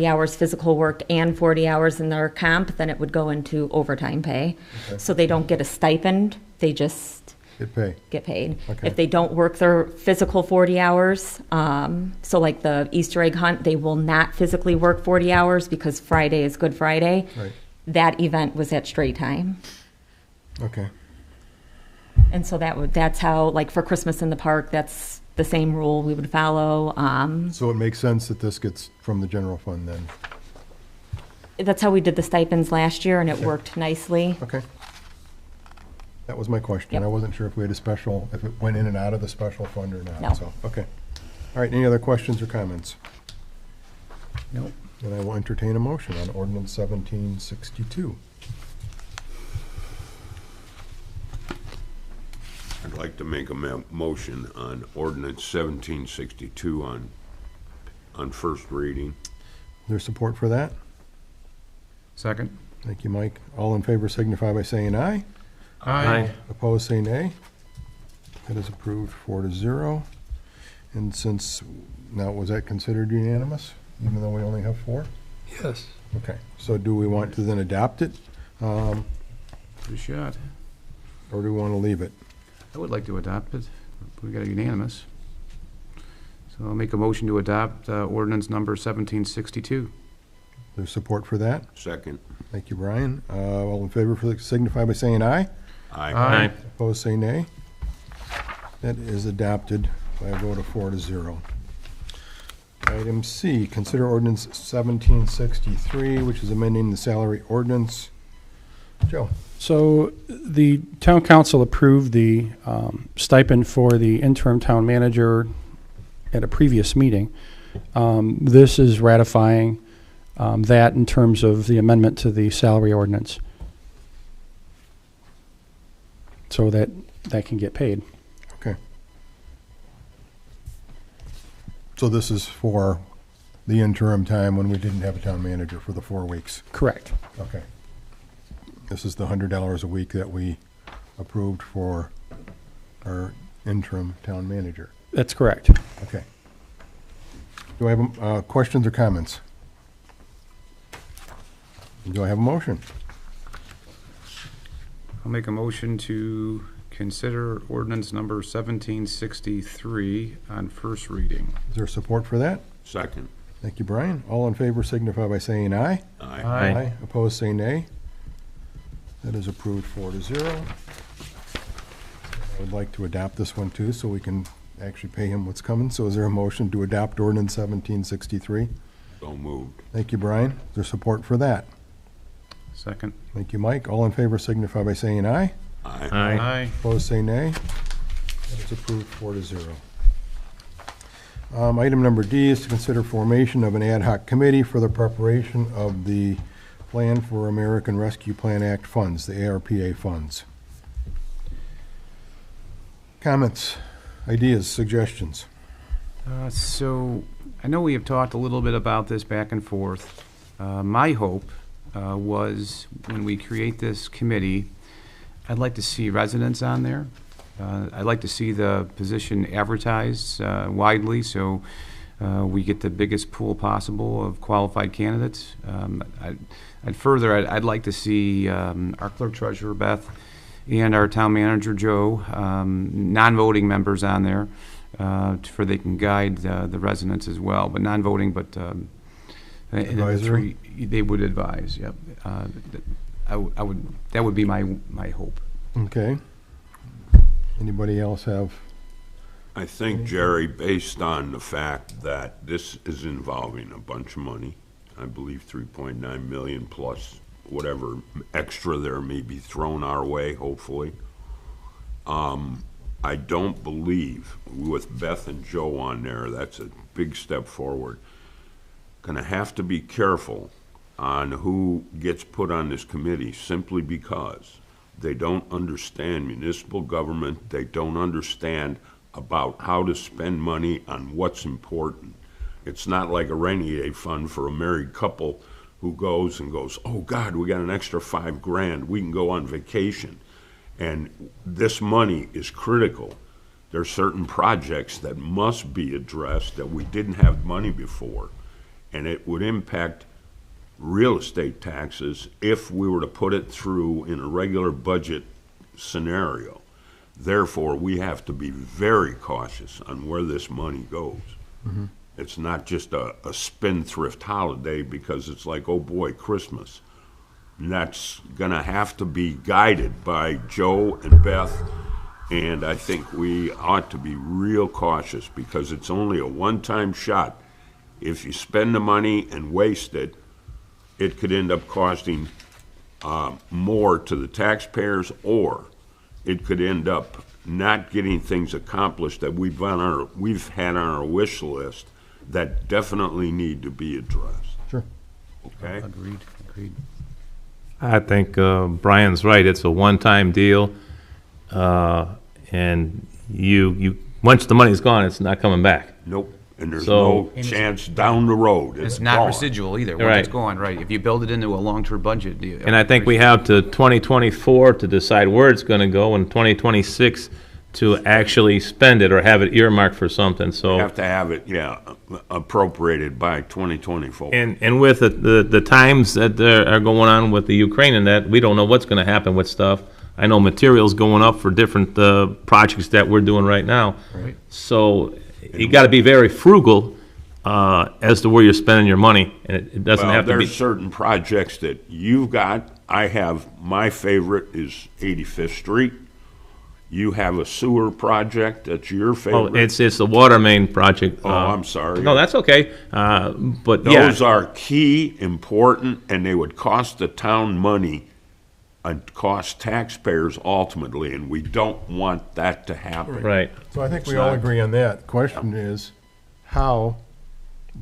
hours physical work and 40 hours in their comp, then it would go into overtime pay.
Okay.
So they don't get a stipend, they just
Get paid?
get paid.
Okay.
If they don't work their physical 40 hours, so like the Easter egg hunt, they will not physically work 40 hours because Friday is Good Friday.
Right.
That event was at straight time.
Okay.
And so that's how, like for Christmas in the Park, that's the same rule we would follow.
So it makes sense that this gets from the general fund then?
That's how we did the stipends last year and it
Okay.
worked nicely.
Okay. That was my question.
Yep.
I wasn't sure if we had a special, if it went in and out of the special fund or not.
No.
So, okay. All right, any other questions or comments?
Nope.
Then I will entertain a motion on ordinance 1762.
I'd like to make a motion on ordinance 1762 on first reading.
Is there support for that?
Second?
Thank you, Mike. All in favor signify by saying aye.
Aye.
Opposed, say nay. That is approved 4-0. And since, now, was that considered unanimous, even though we only have 4?
Yes.
Okay, so do we want to then adopt it,
Good shot.
or do we want to leave it?
I would like to adopt it. We got a unanimous. So I'll make a motion to adopt ordinance number 1762.
There's support for that?
Second.
Thank you, Brian. All in favor signify by saying aye.
Aye.
Opposed, say nay. That is adopted by a vote of 4-0. Item C, consider ordinance 1763, which is amending the salary ordinance. Joe?
So the town council approved the stipend for the interim town manager at a previous meeting. This is ratifying that in terms of the amendment to the salary ordinance. So that can get paid.
Okay. So this is for the interim time when we didn't have a town manager for the 4 weeks?
Correct.
Okay. This is the $100 a week that we approved for our interim town manager.
That's correct.
Okay. Do I have questions or comments? Do I have a motion?
I'll make a motion to consider ordinance number 1763 on first reading.
Is there support for that?
Second.
Thank you, Brian. All in favor signify by saying aye.
Aye.
Opposed, say nay. That is approved 4-0. I would like to adopt this one too, so we can actually pay him what's coming. So is there a motion to adopt ordinance 1763?
So moved.
Thank you, Brian. Is there support for that?
Second.
Thank you, Mike. All in favor signify by saying aye.
Aye.
Aye.
Opposed, say nay. That is approved 4-0. Item number D is to consider formation of an ad hoc committee for the preparation of the Plan for American Rescue Plan Act funds, the ARPA funds. Comments, ideas, suggestions?
So, I know we have talked a little bit about this back and forth. My hope was, when we create this committee, I'd like to see residents on there. I'd like to see the position advertised widely, so we get the biggest pool possible of qualified candidates. I'd like to see our clerk treasurer, Beth, and our town manager, Joe, non-voting members on there, for they can guide the residents as well, but non-voting, but and the three, they would advise, yep. That would be my hope.
Okay. Anybody else have?
I think, Jerry, based on the fact that this is involving a bunch of money, I believe 3.9 million plus whatever extra there may be thrown our way, hopefully. I don't believe, with Beth and Joe on there, that's a big step forward. Gonna have to be careful on who gets put on this committee, simply because they don't understand municipal government, they don't understand about how to spend money on what's important. It's not like a rainy day fund for a married couple who goes, oh God, we got an extra $5,000, we can go on vacation. And this money is critical. There are certain projects that must be addressed that we didn't have money before. And it would impact real estate taxes if we were to put it through in a regular budget scenario. Therefore, we have to be very cautious on where this money goes.
Mm-hmm.
It's not just a spendthrift holiday because it's like, oh boy, Christmas. And that's gonna have to be guided by Joe and Beth, and I think we ought to be real cautious because it's only a one-time shot. If you spend the money and waste it, it could end up costing more to the taxpayers, or it could end up not getting things accomplished that we've had on our wish list that definitely need to be addressed.
Sure.
Okay?
Agreed.
I think Brian's right. It's a one-time deal, and you once the money's gone, it's not coming back.
Nope. And there's
So-
no chance down the road.
It's not
gone.
residual either,
Right.
once it's gone, right? If you build it into a long-term budget.
And I think we have to 2024 to decide where it's going to go, and 2026 to actually spend it or have it earmarked for something.
You
So,
have to have it, appropriated by 2024.
and with the times that are going on with the Ukraine and that, we don't know what's going to happen with stuff. I know materials going up for different projects that we're doing right now.
Right.
So you got to be very frugal as to where you're spending your money, and it doesn't
Well,
have to be.
there's certain projects that you've got. I have, my favorite is 85th Street. You have a sewer project that's your
Oh,
favorite.
it's the water main project.
Oh, I'm sorry.
No, that's okay. But yeah,
Those are key, important, and they would cost the town money and cost taxpayers ultimately, and we don't want that to happen.
right.
So I think we
It's
all
not-
agree on that. Question is, how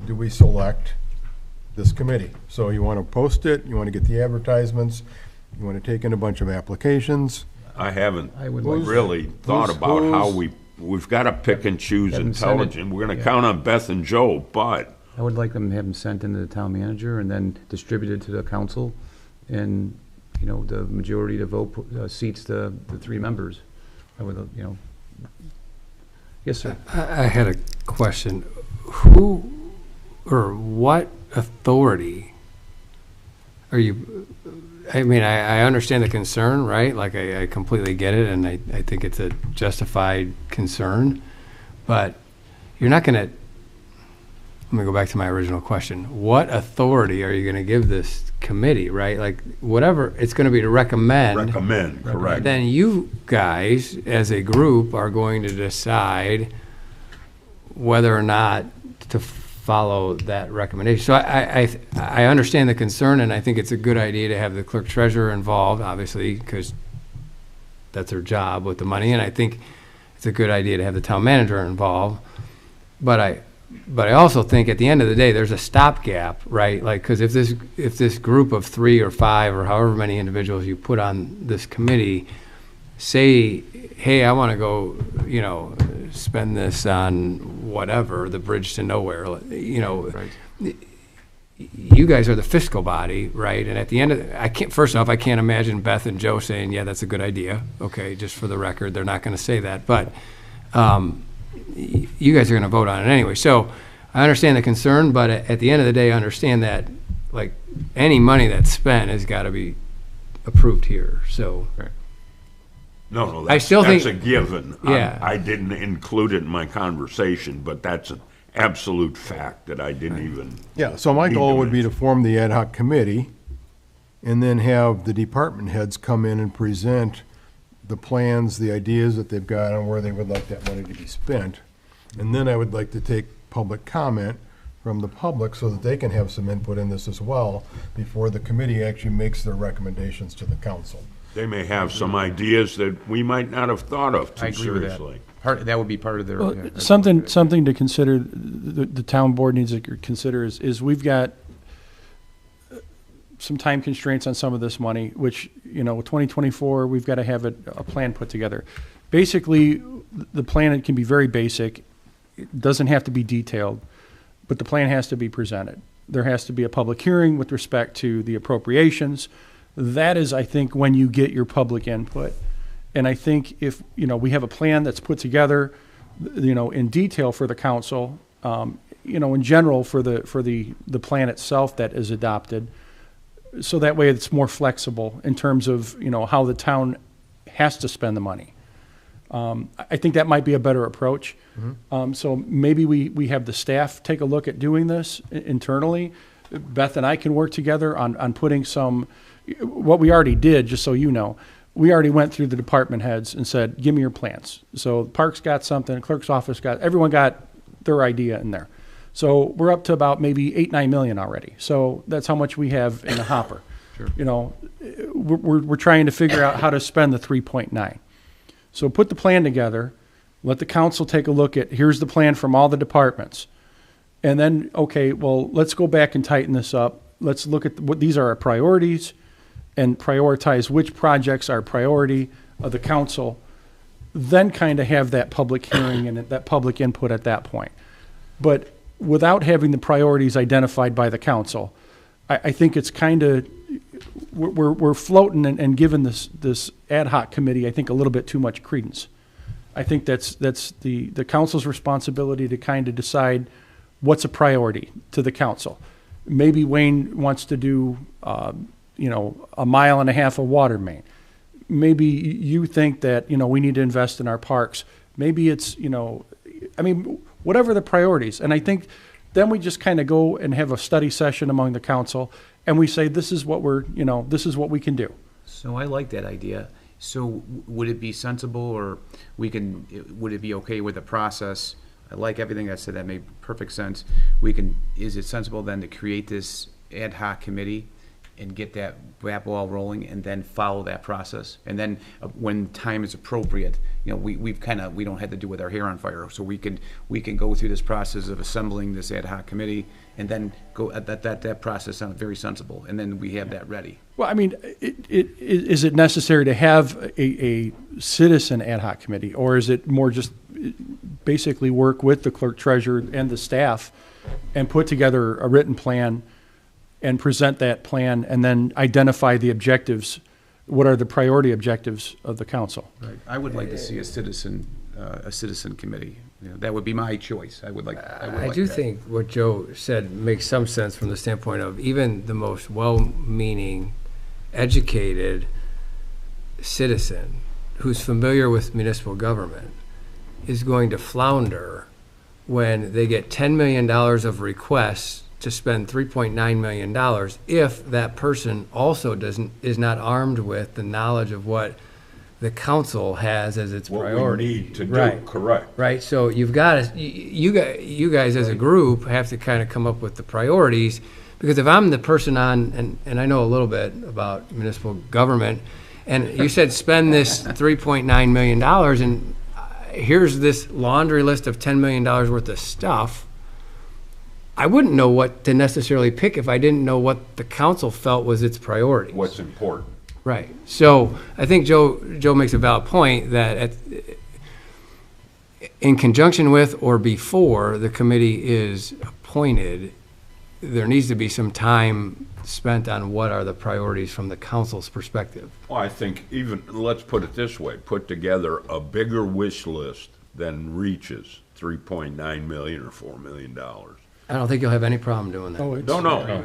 do we select this committee? So you want to post it, you want to get the advertisements, you want to take in a bunch of applications?
I haven't
I would like-
really thought
who's-
about how
who's-
we've got to pick and choose
Have them send it.
intelligent. We're going to
Yeah.
count on Beth and Joe, but
I would like them to have them sent into the town manager and then distributed to the council, and, the majority to vote seats the three members. I would, Yes, sir.
I had a question. Who or what authority are you, I mean, I understand the concern, right? Like, I completely get it, and I think it's a justified concern, but you're not gonna, me go back to my original question. What authority are you going to give this committee, right? Like, whatever, it's going to be to recommend.
Recommend, correct.
Then you guys, as a group, are going to decide whether or not to follow that recommendation. So I understand the concern, and I think it's a good idea to have the clerk treasurer involved, obviously, because that's her job with the money, and I think it's a good idea to have the town manager involved. But I also think at the end of the day, there's a stopgap, right? Like, because if this group of 3 or 5 or however many individuals you put on this committee say, hey, I want to go, spend this on whatever, the bridge to nowhere,
Right.
you guys are the fiscal body, right? And at the end of, first off, I can't imagine Beth and Joe saying, yeah, that's a good idea. Okay, just for the record, they're not going to say that. But you guys are going to vote on it anyway. So I understand the concern, but at the end of the day, I understand that, like, any money that's spent has got to be approved here. So
No,
I still
that's
think-
a given.
Yeah.
I didn't include it in my conversation, but that's an absolute fact that I didn't even.
Yeah, so my
need
goal
to
would be to
mention.
form the ad hoc committee and then have the department heads come in and present the plans, the ideas that they've got on where they would like that money to be spent. And then I would like to take public comment from the public so that they can have some input in this as well before the committee actually makes their recommendations to the council.
They may have some ideas that we might not have thought of
I
too
agree with that.
seriously.
That would be part of their.
Well,
yeah, that's-
something to consider, the town board needs to consider is we've got some time constraints on some of this money, which, with 2024, we've got to have a plan put together. Basically, the plan, it can be very basic. It doesn't have to be detailed, but the plan has to be presented. There has to be a public hearing with respect to the appropriations. That is, I think, when you get your public input. And I think if, we have a plan that's put together, in detail for the council, in general for the plan itself that is adopted, so that way it's more flexible in terms of, how the town has to spend the money. I think that might be a better approach. So maybe we have the staff take a look at doing this internally. Beth and I can work together on putting what we already did, just so you know. We already went through the department heads and said, give me your plans. So Parks got something, clerk's office everyone got their idea in there. So we're up to about maybe 8-9 million already. So that's how much we have in the hopper.
Sure.
We're trying to figure out how to spend the 3.9. So put the plan together, let the council take a look at, here's the plan from all the departments. And then, okay, well, let's go back and tighten this up. Let's look at what these are our priorities and prioritize which projects are priority of the council. Then kind of have that public hearing and that public input at that point. But without having the priorities identified by the council, I think it's kind of, we're floating and giving this ad hoc committee, I think, a little bit too much credence. I think that's the council's responsibility to kind of decide what's a priority to the council. Maybe Wayne wants to do, 1.5 miles of water main. Maybe you think that, we need to invest in our parks. Maybe it's, whatever the priorities. And I think then we just kind of go and have a study session among the council and we say, this is what this is what we can do.
So I like that idea. So would it be sensible, or would it be okay with the process? I like everything I said. That made perfect sense. Is it sensible then to create this ad hoc committee and get that ball rolling and then follow that process? And then when time is appropriate, we don't have to do with our hair on fire. So we can go through this process of assembling this ad hoc committee and then go at that process sounds very sensible. And then we have that ready.
Well, is it necessary to have a citizen ad hoc committee, or is it more just basically work with the clerk treasurer and the staff and put together a written plan and present that plan and then identify the objectives? What are the priority objectives of the council?
Right. I would like to see a citizen committee. That would be my choice. I
do think what Joe said makes some sense from the standpoint of even the most well-meaning, educated citizen who's familiar with municipal government is going to flounder when they get $10 million of requests to spend $3.9 million if that person also is not armed with the knowledge of what the council has as its
What
priority.
we need to do,
Right.
correct.
Right, so you've got to, you guys as a group have to kind of come up with the priorities, because if I'm the person on, and I know a little bit about municipal government, and you said spend this $3.9 million, and here's this laundry list of $10 million worth of stuff, I wouldn't know what to necessarily pick if I didn't know what the council felt was its priority.
What's important.
Right. So I think Joe makes a valid point that in conjunction with or before the committee is appointed, there needs to be some time spent on what are the priorities from the council's perspective.
Well, I think even, let's put it this way, put together a bigger wish list than reaches 3.9 million or $4 million.
I don't think you'll have any problem doing that.
Oh, it's-
No,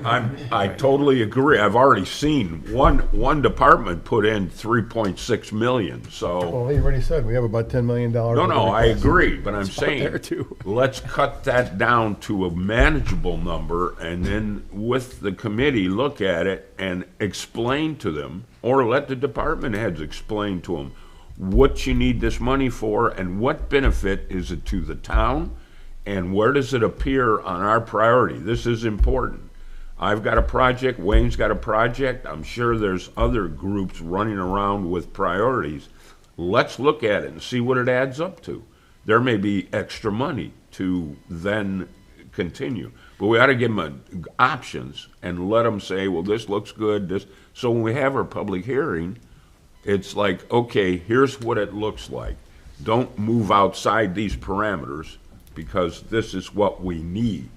I totally agree. I've already seen one department put in 3.6 million, so.
Well, he already said, we have about $10 million.
No, I agree, but I'm
there,
saying,
too.
let's cut that down to a manageable number, and then with the committee, look at it and explain to them, or let the department heads explain to them what you need this money for, and what benefit is it to the town, and where does it appear on our priority? This is important. I've got a project, Wayne's got a project, I'm sure there's other groups running around with priorities. Let's look at it and see what it adds up to. There may be extra money to then continue, but we ought to give them options and let them say, well, this looks good, this. So when we have our public hearing, it's like, okay, here's what it looks like. Don't move outside these parameters, because this is what we need.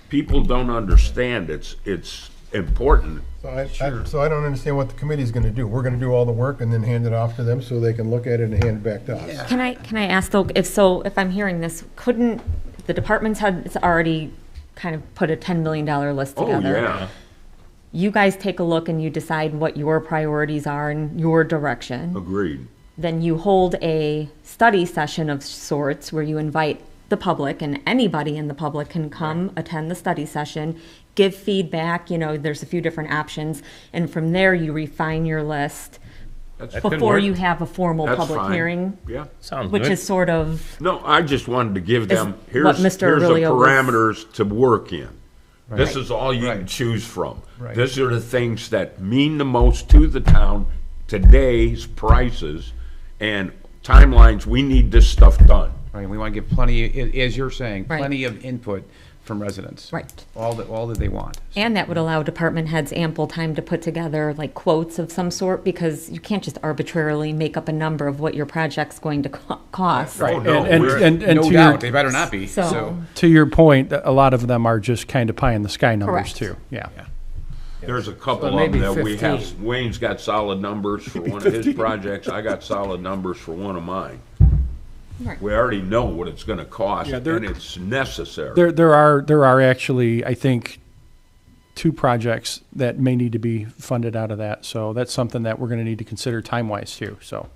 People don't understand it's important.
So I don't understand what the committee's gonna do. We're gonna do all the work and then hand it off to them so they can look at it and hand it back to us.
Can I ask though, if I'm hearing this, couldn't the departments had already kind of put a $10 million list
Oh,
together?
yeah.
You guys take a look and you decide what your priorities are in your direction.
Agreed.
Then you hold a study session of sorts where you invite the public, and anybody in the public can come attend the study session, give feedback, there's a few different options, and from there you refine your list
That could
before
work.
you have a formal
That's
public
fine.
hearing,
Yeah.
Sounds
which
good.
is sort of,
No, I just wanted to give them,
what
here's the
Mr. Aurelio was-
parameters to work in. This is all you can
Right.
choose from.
Right.
These are the things that mean the most to the town, today's prices, and timelines. We need this stuff done.
Right, we want to give plenty, as you're saying,
Right.
plenty of input from residents.
right.
All that they want.
And that would allow department heads ample time to put together like quotes of some sort, because you can't just arbitrarily make up a number of what your project's going to cost.
Oh, no,
And
we're-
and
No
to
doubt, they
your,
better not be,
So-
so.
to your point, a lot of them are just kind of pie in the sky numbers
Correct.
too. Yeah.
There's a couple
So
of them
maybe
that we have.
15.
Wayne's got solid numbers for one of his projects. I got solid numbers for one of mine.
Right.
We already know what it's gonna cost,
Yeah,
and it's necessary.
There are actually, I think, 2 projects that may need to be funded out of that. So that's something that we're going to need to consider time-wise too, so.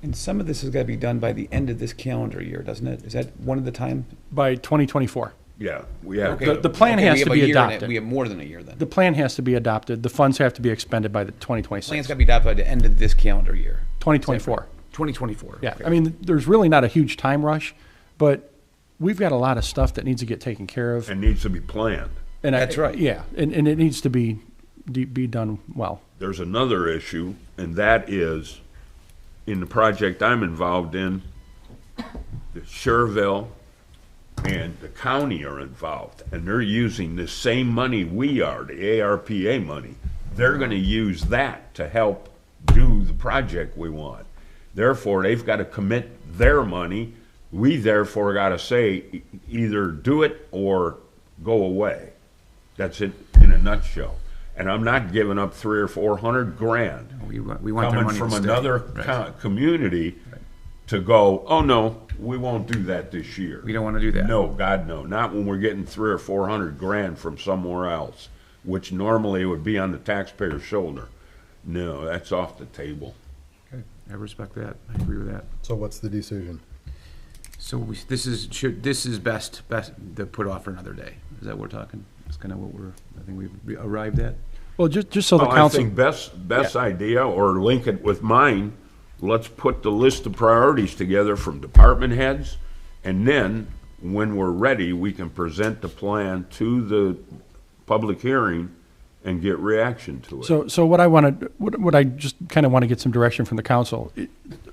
And some of this has got to be done by the end of this calendar year, doesn't it? Is that one of the time?
By 2024.
Yeah, we have.
The plan
Okay,
has
we
to
have
be
a year in it.
adopted.
We have more than a year then.
The plan has to be adopted. The funds have to be expended by the
Plan's
2026.
got to be adopted by the end of this calendar year.
2024.
2024.
Yeah,
okay.
I mean, there's really not a huge time rush, but we've got a lot of stuff that needs to get taken care of.
It needs to be planned.
And
That's right.
Yeah, and it needs to be done well.
There's another issue, and that is, in the project I'm involved in, the Sherville and the county are involved, and they're using the same money we are, the ARPA money. They're gonna use that to help do the project we want. Therefore, they've gotta commit their money. We therefore gotta say, either do it or go away. That's it in a nutshell. And I'm not giving up 300 or 400 grand
We want their
coming
money
from
to stay.
another community to go, oh, no, we won't do that this year.
We don't want to do that.
No, God, no. Not when we're getting 300 or 400 grand from somewhere else, which normally would be on the taxpayer's shoulder. No, that's off the table.
Okay, I respect that. I agree with that.
So what's the decision?
this is best to put off for another day. Is that what we're talking? That's kind of what I think we've arrived at.
Well, just so the
Well, I
council.
think best idea, or link it with mine, let's put the list of priorities together from department heads, and then, when we're ready, we can present the plan to the public hearing and get reaction to it.
So what I just kind of want to get some direction from the council.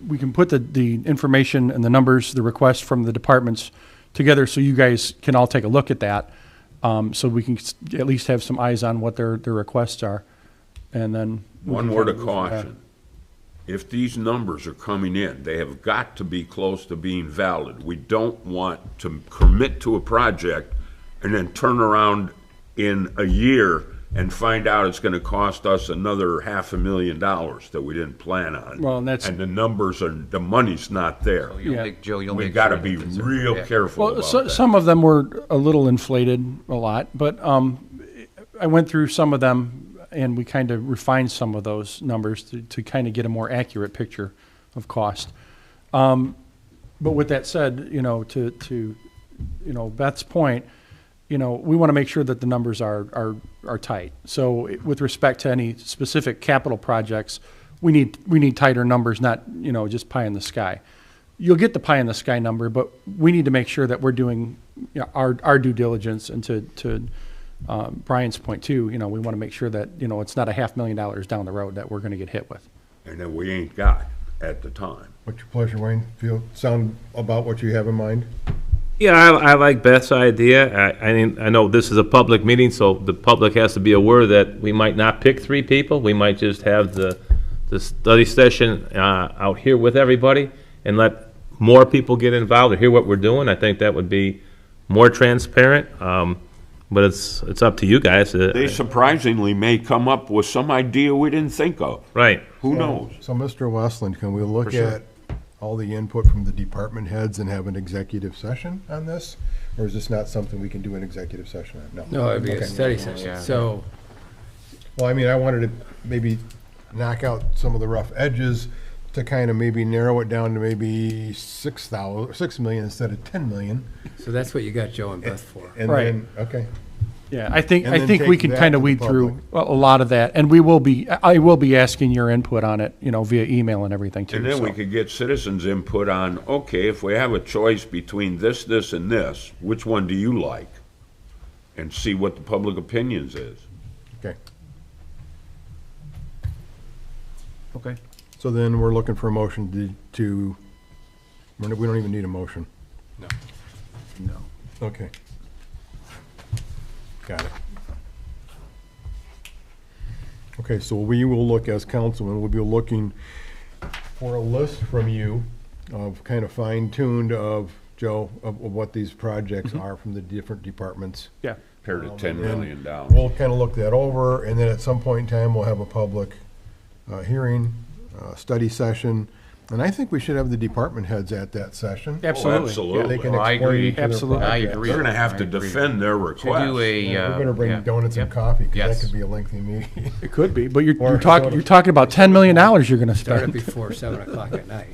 We can put the information and the numbers, the requests from the departments together so you guys can all take a look at that. So we can at least have some eyes on what their requests are. And then.
One word of caution. If these numbers are coming in, they have got to be close to being valid. We don't want to commit to a project and then turn around in a year and find out it's gonna cost us another $500,000 that we didn't plan on.
Well, and that's-
And the money's not there.
Joe, you'll
We
make
gotta
sure
be
that it's a-
real
yeah.
careful
Well,
about that.
some of them were a little inflated, a lot, but I went through some of them and we kind of refined some of those numbers to kind of get a more accurate picture of cost. But with that said, to Beth's point, we want to make sure that the numbers are tight. So with respect to any specific capital projects, we need tighter numbers, not, just pie in the sky. You'll get the pie in the sky number, but we need to make sure that we're doing our due diligence. And to Brian's point too, we want to make sure that, it's not $500,000 down the road that we're going to get hit with.
And that we ain't got at the time.
What's your pleasure, Wayne? Sound about what you have in mind?
Yeah, I like Beth's idea. I know this is a public meeting, so the public has to be aware that we might not pick 3 people. We might just have the study session out here with everybody and let more people get involved or hear what we're doing. I think that would be more transparent. But it's up to you guys.
They surprisingly may come up with some idea we didn't think of.
Right.
Who knows?
So, Mr. Westland, can we look
sure.
at all the input from the department heads and have an executive session on this? Or is this not something we can do an executive session on?
No, it'd be a
Okay.
study session.
Yeah.
So,
Well, I mean, I wanted to maybe knock out some of the rough edges to kind of maybe narrow it down to maybe 6 million instead of 10 million.
so that's what you got Joe and Beth for.
And
Right.
then, okay.
Yeah, I think
And then
we
take
can
that
kind
to
of
the
weed through
public.
a lot of that, and I will be asking your input on it, via email and everything too.
And then we
so.
could get citizens' input on, okay, if we have a choice between this, and this, which one do you like? And see what the public opinions is.
Okay.
Okay.
So then we're looking for a motion we don't even need a motion.
No.
Okay. Got it. Okay, so we will look as councilmen, we'll be looking for a list from you of kind of fine-tuned of, Joe, of what these projects are from the different departments.
Yeah,
Compared to $10 million.
We'll kind of look that over, and then at some point in time, we'll have a public hearing, study session, and I think we should have the department heads at that session.
absolutely.
absolutely.
They can
Well, I
explain
agree.
each of their
Absolutely.
I
projects.
agree.
They're gonna have to
I agree.
defend their
To
request.
do a,
Yeah, we're gonna bring
yeah.
donuts and
Yep.
coffee, because
Yes.
that could be a lengthy meeting.
It could be, but you're
Or
talking about $10 million you're going to
Start it
spend.
before 7 o'clock at night.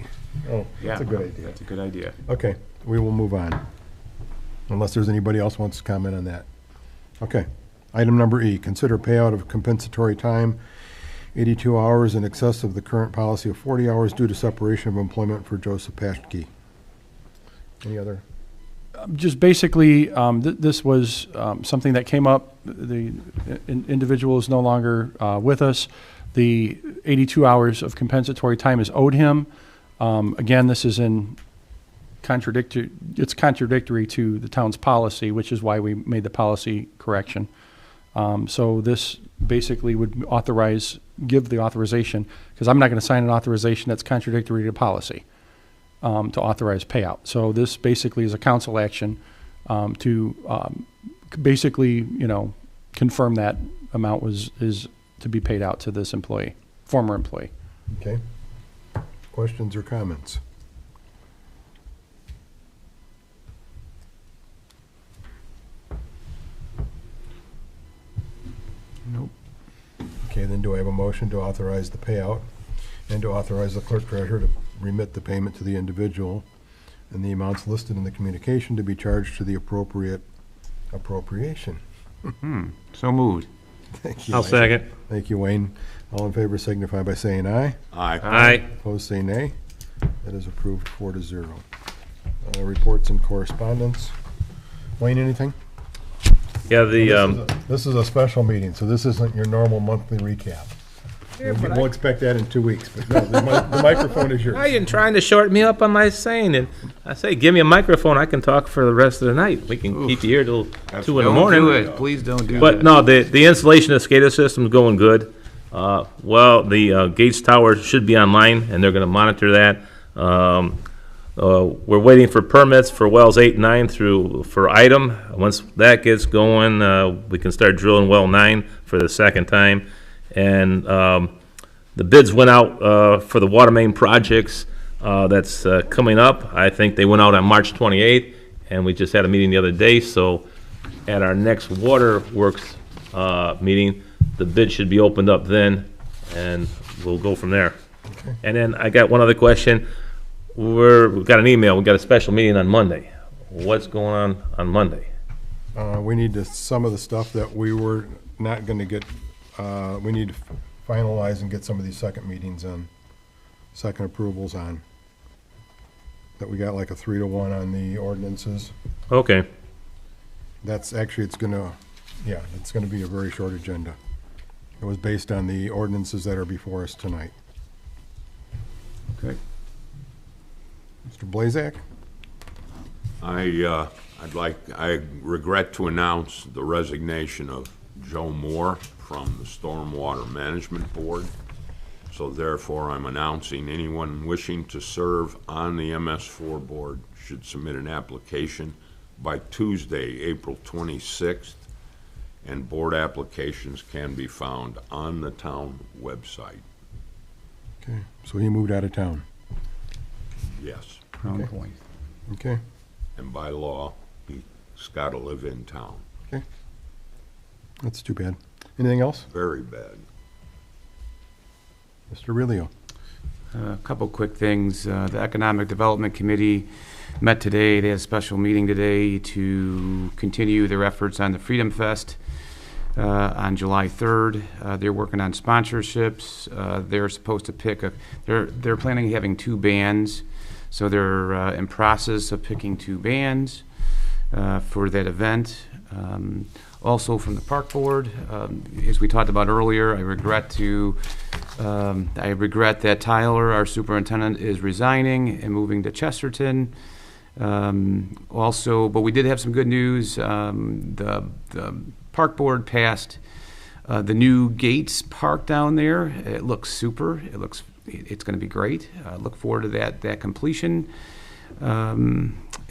Oh,
Yeah,
that's a good idea.
That's a good idea.
Okay, we will move on. Unless there's anybody else wants to comment on that. Okay. Item number E, consider payout of compensatory time, 82 hours in excess of the current policy of 40 hours due to separation of employment for Joseph Paschke. Any other?
Just basically, this was something that came up. The individual is no longer with us. The 82 hours of compensatory time is owed him. Again, this is it's contradictory to the town's policy, which is why we made the policy correction. So this basically would give the authorization, because I'm not going to sign an authorization that's contradictory to policy, to authorize payout. So this basically is a council action to basically, confirm that amount is to be paid out to this employee, former employee.
Okay. Questions or comments?
Nope.
Okay, then do I have a motion to authorize the payout and to authorize the clerk treasurer to remit the payment to the individual and the amounts listed in the communication to be charged to the appropriate appropriation.
So moved.
Thank you.
I'll second.
Thank you, Wayne. All in favor signify by saying aye.
Aye.
Aye.
Opposed, say nay. That is approved 4-0. Reports and correspondence. Wayne, anything?
Yeah,
This is a special meeting, so this isn't your normal monthly recap. We'll expect that in 2 weeks, but no, the microphone is yours.
Why are you trying to short me up on my saying? And I say, give me a microphone, I can talk for the rest of the night. We can keep you here till 2 in the morning.
Don't do it. Please don't do that.
But no, the installation of the SCADA system's going good. Well, the Gates Tower should be online, and they're gonna monitor that. We're waiting for permits for wells 8 and 9 for item. Once that gets going, we can start drilling well 9 for the second time. And the bids went out for the water main projects that's coming up. I think they went out on March 28th, and we just had a meeting the other day. So at our next water works meeting, the bid should be opened up then, and we'll go from there.
Okay.
And then I got one other question. We've got an email. We got a special meeting on Monday. What's going on Monday?
We need to, some of the stuff that we were not gonna get, we need to finalize and get some of these second meetings on, second approvals on. That we got like a 3-to-1 on the ordinances.
Okay.
That's actually, it's gonna be a very short agenda. It was based on the ordinances that are before us tonight.
Okay.
Mr. Blazak?
I regret to announce the resignation of Joe Moore from the Stormwater Management Board. So therefore, I'm announcing anyone wishing to serve on the MS4 board should submit an application by Tuesday, April 26th, and board applications can be found on the town website.
Okay, so he moved out of town.
Yes,
Crown
Okay.
Point.
Okay,
and by law, he's got to live in town.
that's too bad. Anything else?
Very bad.
Mr. Aurelio?
A couple quick things. The Economic Development Committee met today. They had a special meeting today to continue their efforts on the Freedom Fest on July 3rd. They're working on sponsorships. They're supposed to pick they're planning on having 2 bands. So they're in process of picking 2 bands for that event. Also from the Park Board, as we talked about earlier, I regret that Tyler, our superintendent, is resigning and moving to Chesterton. But we did have some good news. The Park Board passed the new Gates Park down there. It looks super. It's going to be great. Look forward to that completion.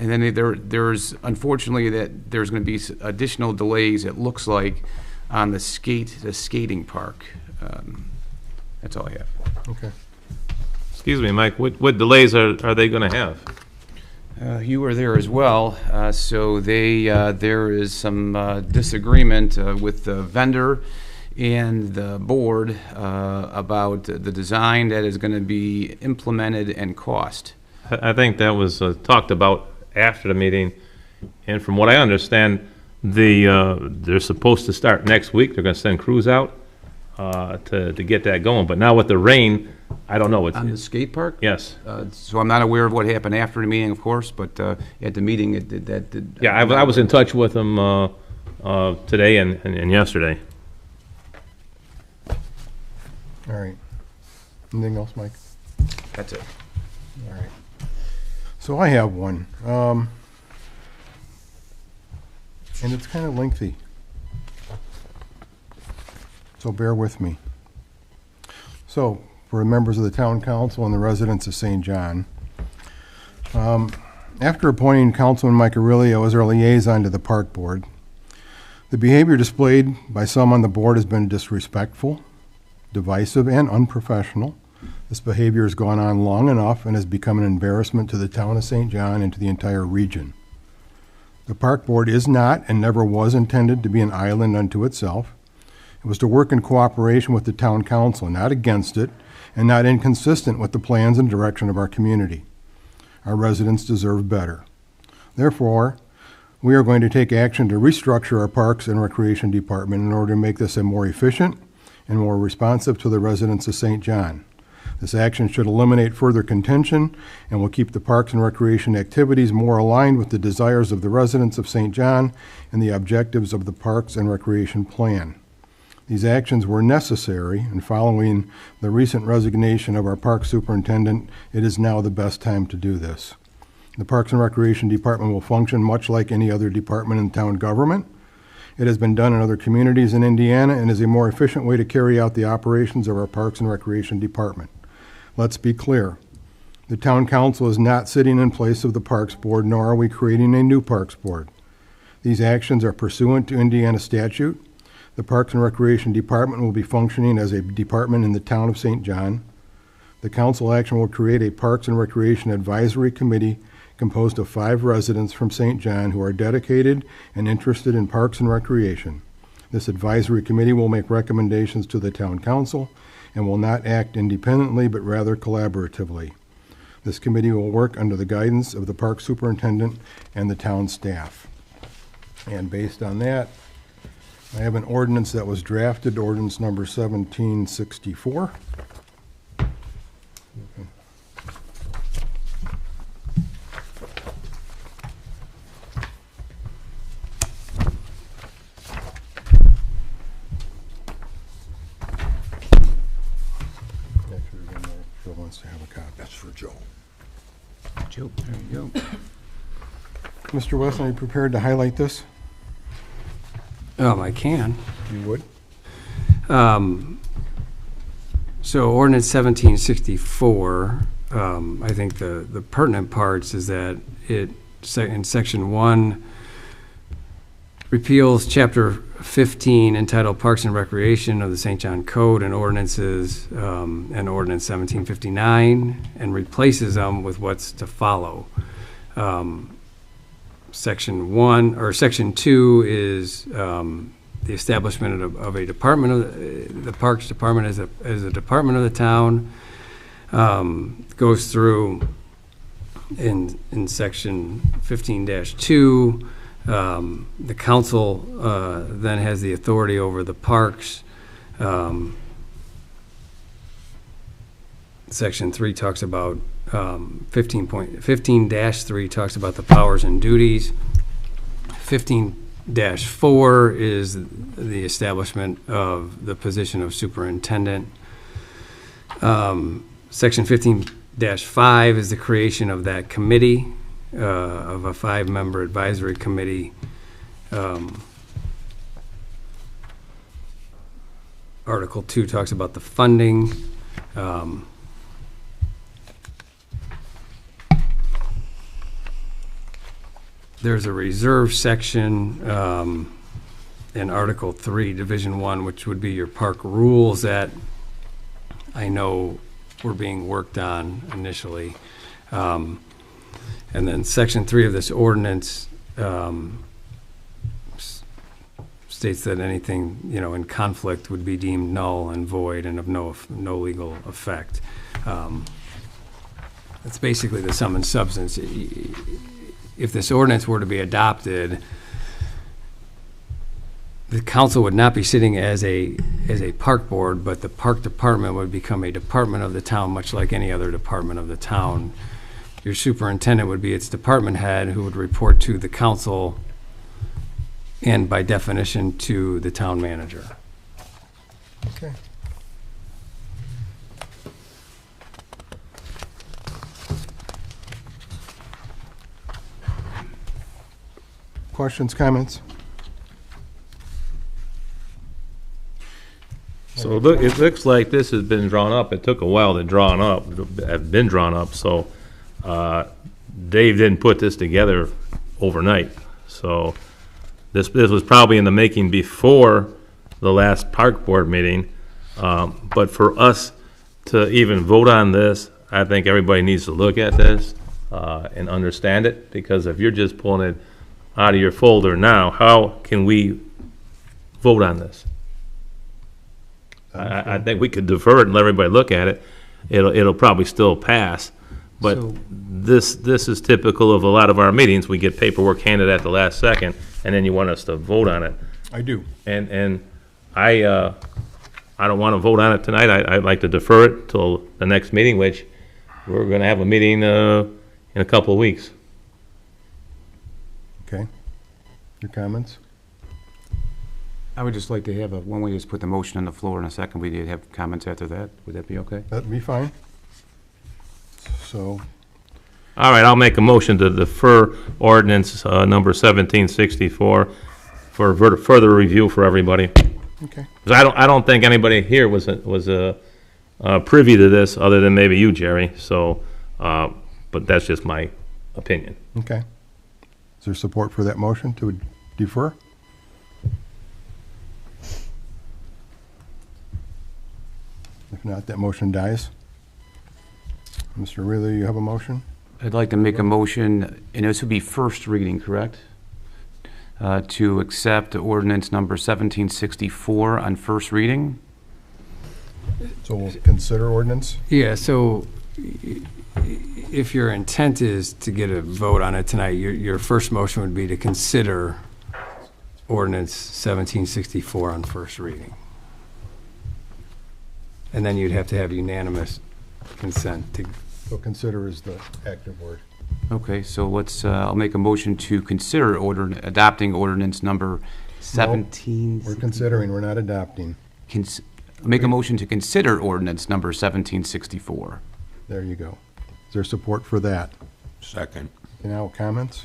And then there's unfortunately there's going to be additional delays. It looks like on the skating park. That's all I have.
Okay.
Excuse me, Mike, what delays are they gonna have?
You were there as well. So there is some disagreement with the vendor and the board about the design that is going to be implemented and cost.
I think that was talked about after the meeting, and from what I understand, they're supposed to start next week. They're gonna send crews out to get that going, but now with the rain, I don't know.
On the skate park?
Yes.
So I'm not aware of what happened after the meeting, of course, but at the meeting,
Yeah, I was in touch with them today and yesterday.
All right. Anything else, Mike?
That's it.
All right. So I have one, and it's kind of lengthy. So bear with me. So, for the members of the town council and the residents of St. John, after appointing Councilman Mike Aurelio as our liaison to the park board, the behavior displayed by some on the board has been disrespectful, divisive, and unprofessional. This behavior has gone on long enough and has become an embarrassment to the town of St. John and to the entire region. The park board is not and never was intended to be an island unto itself. It was to work in cooperation with the town council, not against it, and not inconsistent with the plans and direction of our community. Our residents deserve better. Therefore, we are going to take action to restructure our Parks and Recreation Department in order to make this a more efficient and more responsive to the residents of St. John. This action should eliminate further contention and will keep the Parks and Recreation activities more aligned with the desires of the residents of St. John and the objectives of the Parks and Recreation Plan. These actions were necessary, and following the recent resignation of our park superintendent, it is now the best time to do this. The Parks and Recreation Department will function much like any other department in town government. It has been done in other communities in Indiana and is a more efficient way to carry out the operations of our Parks and Recreation Department. Let's be clear. The Town Council is not sitting in place of the Parks Board, nor are we creating a new Parks Board. These actions are pursuant to Indiana statute. The Parks and Recreation Department will be functioning as a department in the town of St. John. The council action will create a Parks and Recreation Advisory Committee composed of 5 residents from St. John who are dedicated and interested in parks and recreation. This advisory committee will make recommendations to the town council and will not act independently but rather collaboratively. This committee will work under the guidance of the park superintendent and the town staff. And based on that, I have an ordinance that was drafted, ordinance number 1764. Joe wants to have a copy.
That's for Joe.
Joe, there you go.
Mr. Weston, are you prepared to highlight this?
I can.
You would?
So ordinance 1764, I think the pertinent parts is that it, in section 1, repeals chapter 15 entitled Parks and Recreation of the St. John Code and ordinances, and ordinance 1759, and replaces them with what's to follow. Section 1, or section 2 is the establishment of a department of the Parks Department as a department of the town. Goes through in section 15-2. The council then has the authority over the parks. Section 3 talks about 15-3 talks about the powers and duties. 15-4 is the establishment of the position of superintendent. Section 15-5 is the creation of that committee, of a 5-member advisory committee. Article 2 talks about the funding. There's a reserve section in Article 3, Division 1, which would be your park rules that I know were being worked on initially. And then Section 3 of this ordinance states that anything, in conflict would be deemed null and void and of no legal effect. That's basically the sum and substance. If this ordinance were to be adopted, the council would not be sitting as a park board, but the park department would become a department of the town, much like any other department of the town. Your superintendent would be its department head, who would report to the council and by definition to the town manager.
Okay. Questions, comments?
So it looks like this has been drawn up. It took a while to have been drawn up, so Dave didn't put this together overnight. So this was probably in the making before the last park board meeting. But for us to even vote on this, I think everybody needs to look at this and understand it, because if you're just pulling it out of your folder now, how can we vote on this? I think we could defer it and let everybody look at it. It'll probably still pass, But
So-
this is typical of a lot of our meetings. We get paperwork handed at the last second, and then you want us to vote on it.
I do.
And I don't want to vote on it tonight. I'd like to defer it till the next meeting, which we're going to have a meeting in a couple of weeks.
Okay. Your comments?
I would just like to have when we just put the motion on the floor in a second, we did have comments after that. Would that be okay?
That'd be fine. So,
All right, I'll make a motion to defer ordinance number 1764 for further review for everybody.
okay.
'Cause I don't think anybody here was privy to this, other than maybe you, Jerry, so, but that's just my opinion.
Okay. Is there support for that motion to defer? If not, that motion dies. Mr. Wheeler, you have a motion?
I'd like to make a motion, and this would be first reading, correct? To accept ordinance number 1764 on first reading.
So we'll consider ordinance?
Yeah, so if your intent is to get a vote on it tonight, your first motion would be to consider ordinance 1764 on first reading. And then you'd have to have unanimous consent to,
So consider is the active word.
Okay, so let's, I'll make a motion to consider adopting ordinance number 17.
We're considering, we're not adopting.
Make a motion to consider ordinance number 1764.
There you go. Is there support for that?
Second.
Okay, now comments?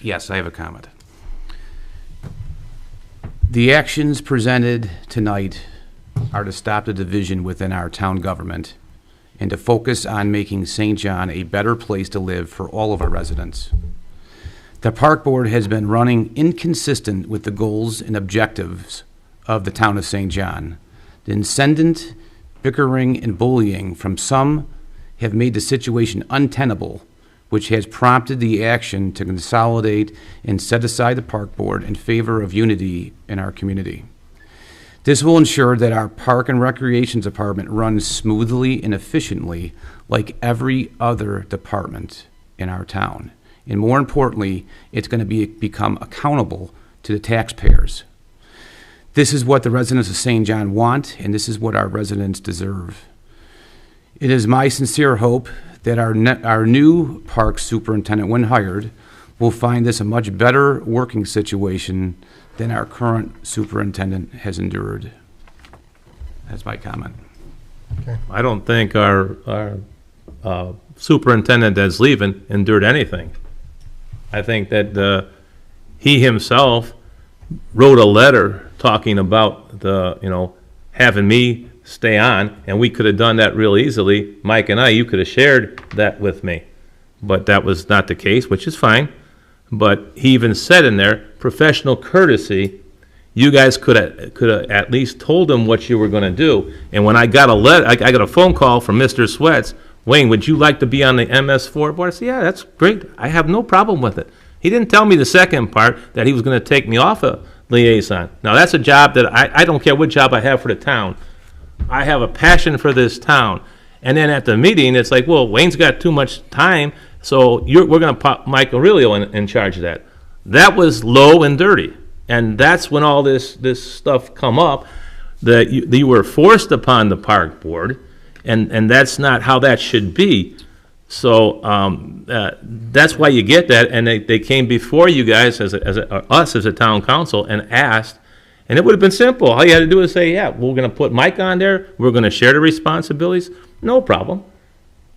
Yes, I have a comment. The actions presented tonight are to stop the division within our town government and to focus on making St. John a better place to live for all of our residents. The Park Board has been running inconsistent with the goals and objectives of the town of St. John. The incessant bickering and bullying from some have made the situation untenable, which has prompted the action to consolidate and set aside the Park Board in favor of unity in our community. This will ensure that our Park and Recreation Department runs smoothly and efficiently like every other department in our town. And more importantly, it's going to become accountable to the taxpayers. This is what the residents of St. John want, and this is what our residents deserve. It is my sincere hope that our new park superintendent, when hired, will find this a much better working situation than our current superintendent has endured. That's my comment.
I don't think our superintendent that's leaving endured anything. I think that he himself wrote a letter talking about having me stay on, and we could have done that real easily. Mike and I, you could have shared that with me, but that was not the case, which is fine. But he even said in there, professional courtesy, you guys could have at least told him what you were going to do. And when I got I got a phone call from Mr. Sweats, Wayne, would you like to be on the MS4 board? I said, yeah, that's great. I have no problem with it. He didn't tell me the second part, that he was going to take me off a liaison. Now, that's a job that I don't care what job I have for the town. I have a passion for this town. And then at the meeting, it's like, well, Wayne's got too much time, so we're going to put Mike Aurelio in charge of that. That was low and dirty. And that's when all this stuff come up, that you were forced upon the park board, and that's not how that should be. So that's why you get that, and they came before you guys, us as a town council, and asked, and it would have been simple. All you had to do is say, yeah, we're going to put Mike on there, we're going to share the responsibilities, no problem.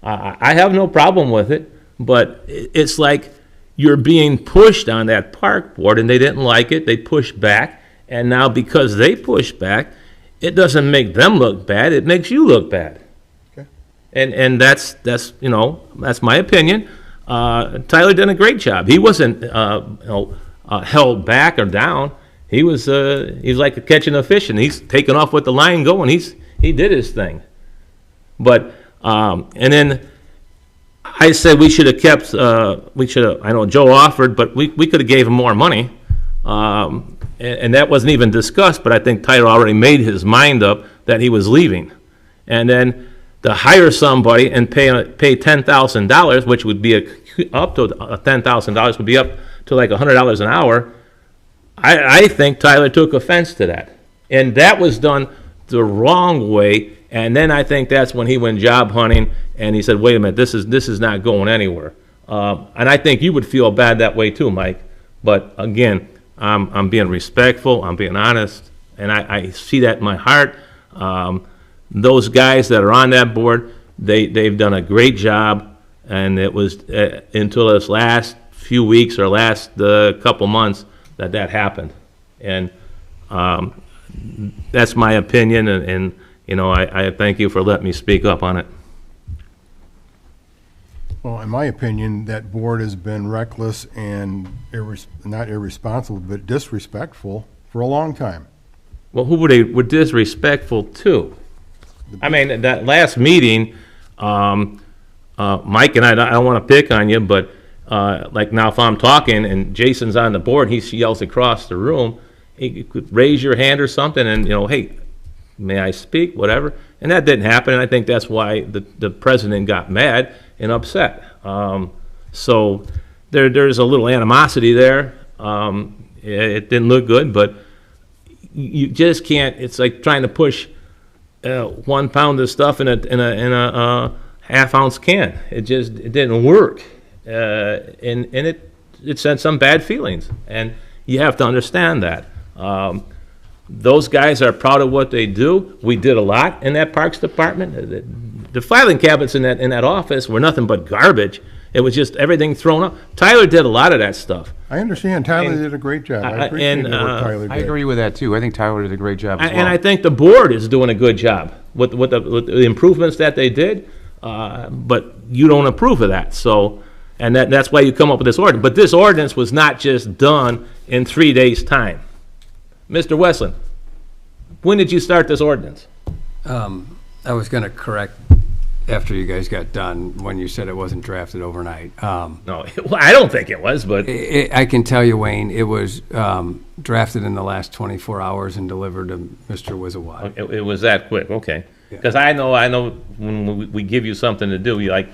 I have no problem with it, but it's like you're being pushed on that park board, and they didn't like it, they pushed back, and now because they pushed back, it doesn't make them look bad, it makes you look bad. And that's my opinion. Tyler did a great job. He wasn't held back or down. He was like catching a fish, and he's taking off with the line going. He did his thing. But and then I said we should have kept. I know Joe offered, but we could have gave him more money. And that wasn't even discussed. But I think Tyler already made his mind up that he was leaving. And then to hire somebody and pay $10,000, which would be up to $10,000, would be up to like $100 an hour. I think Tyler took offense to that. And that was done the wrong way. And then I think that's when he went job hunting and he said, wait a minute, this is not going anywhere. And I think you would feel bad that way too, Mike. But again, I'm being respectful, I'm being honest, and I see that in my heart. Those guys that are on that board, they've done a great job, and it was until this last few weeks or last couple months that happened. And that's my opinion, and you know, I thank you for letting me speak up on it.
Well, in my opinion, that board has been reckless and not irresponsible, but disrespectful for a long time.
Well, who were disrespectful to? I mean, that last meeting, Mike and I don't want to pick on you, but like now if I'm talking and Jason's on the board, he yells across the room, he could raise your hand or something and, you know, hey, may I speak, whatever. And that didn't happen, and I think that's why the president got mad and upset. So there's a little animosity there. It didn't look good, but you just can't. It's like trying to push 1 pound of stuff in a half-ounce can. It didn't work, and it sent some bad feelings, and you have to understand that. Those guys are proud of what they do. We did a lot in that Parks Department. The filing cabinets in that office were nothing but garbage. It was just everything thrown up. Tyler did a lot of that stuff.
I understand. Tyler did a great job. I appreciate the work Tyler did.
I agree with that too. I think Tyler did a great job as well.
And I think the board is doing a good job with the improvements that they did, but you don't approve of that. So, and that's why you come up with this ordinance. But this ordinance was not just done in 3 days' time. Mr. Westland, when did you start this ordinance?
I was going to correct after you guys got done when you said it wasn't drafted overnight.
No, I don't think it was, but
I can tell you, Wayne, it was drafted in the last 24 hours and delivered to Mr. Wizawad.
it was that quick. Okay, because I know when we give you something to do, you like,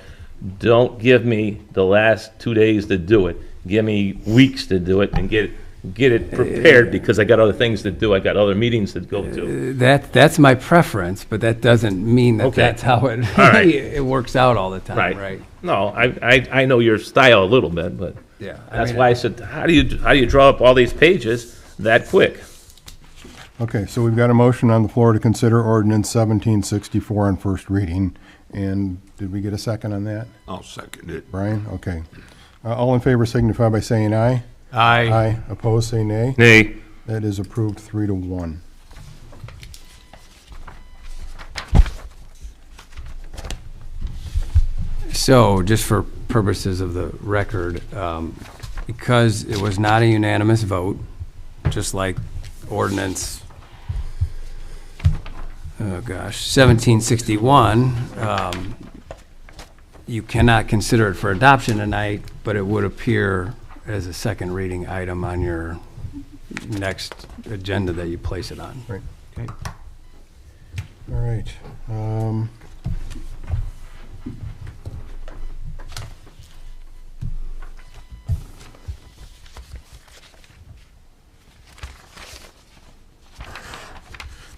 don't give me the last 2 days to do it. Give me weeks to do it and get it prepared because I got other things to do. I got other meetings to go to.
That's my preference, but that doesn't mean that
Okay.
that's how it
right.
it works out all the time, right?
No, I know your style a little bit, but
Yeah,
that's why I said, how do you draw up all these pages that quick?
Okay, so we've got a motion on the floor to consider ordinance 1764 on first reading. And did we get a second on that?
I'll second it.
Brian? Okay. All in favor signify by saying aye.
Aye.
Aye. Opposed, say nay.
Nay.
That is approved 3-1.
So, just for purposes of the record, because it was not a unanimous vote, just like ordinance, 1761, you cannot consider it for adoption tonight, but it would appear as a second reading item on your next agenda that you place it on.
Right.
Okay.
All right.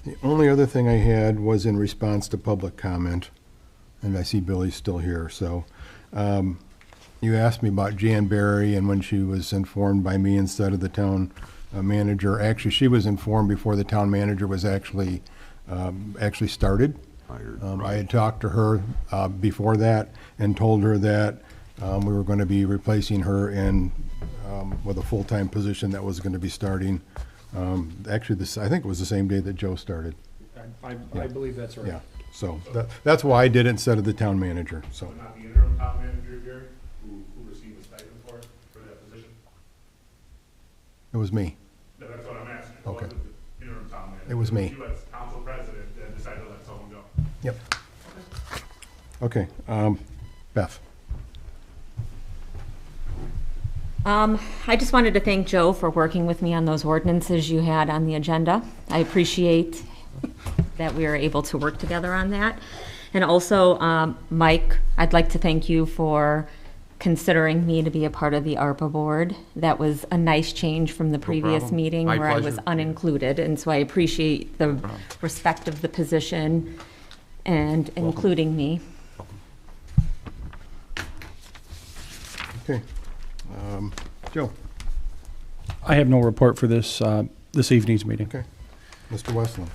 The only other thing I had was in response to public comment, and I see Billy's still here, so you asked me about Jan Berry and when she was informed by me instead of the town manager. Actually, she was informed before the town manager was actually started. I had talked to her before that and told her that we were going to be replacing her with a full-time position that was going to be starting. Actually, I think it was the same day that Joe started.
I believe that's right.
Yeah, so that's why I did it instead of the town manager, so.
Not the interim town manager, Gary, who received a stipend for that position?
It was me.
That's what I'm asking. It
Okay.
wasn't the interim town manager.
It was me.
You as council president that decided to let someone go.
Yep. Okay, Beth.
I just wanted to thank Joe for working with me on those ordinances you had on the agenda. I appreciate that we were able to work together on that. And also, Mike, I'd like to thank you for considering me to be a part of the ARPA board. That was a nice change from the previous
problem.
meeting
My
where I was
pleasure.
unincluded. And so I appreciate the
problem.
respect of the position and including me.
Okay. Joe?
I have no report for this, this evening's meeting.
Okay. Mr. Westland?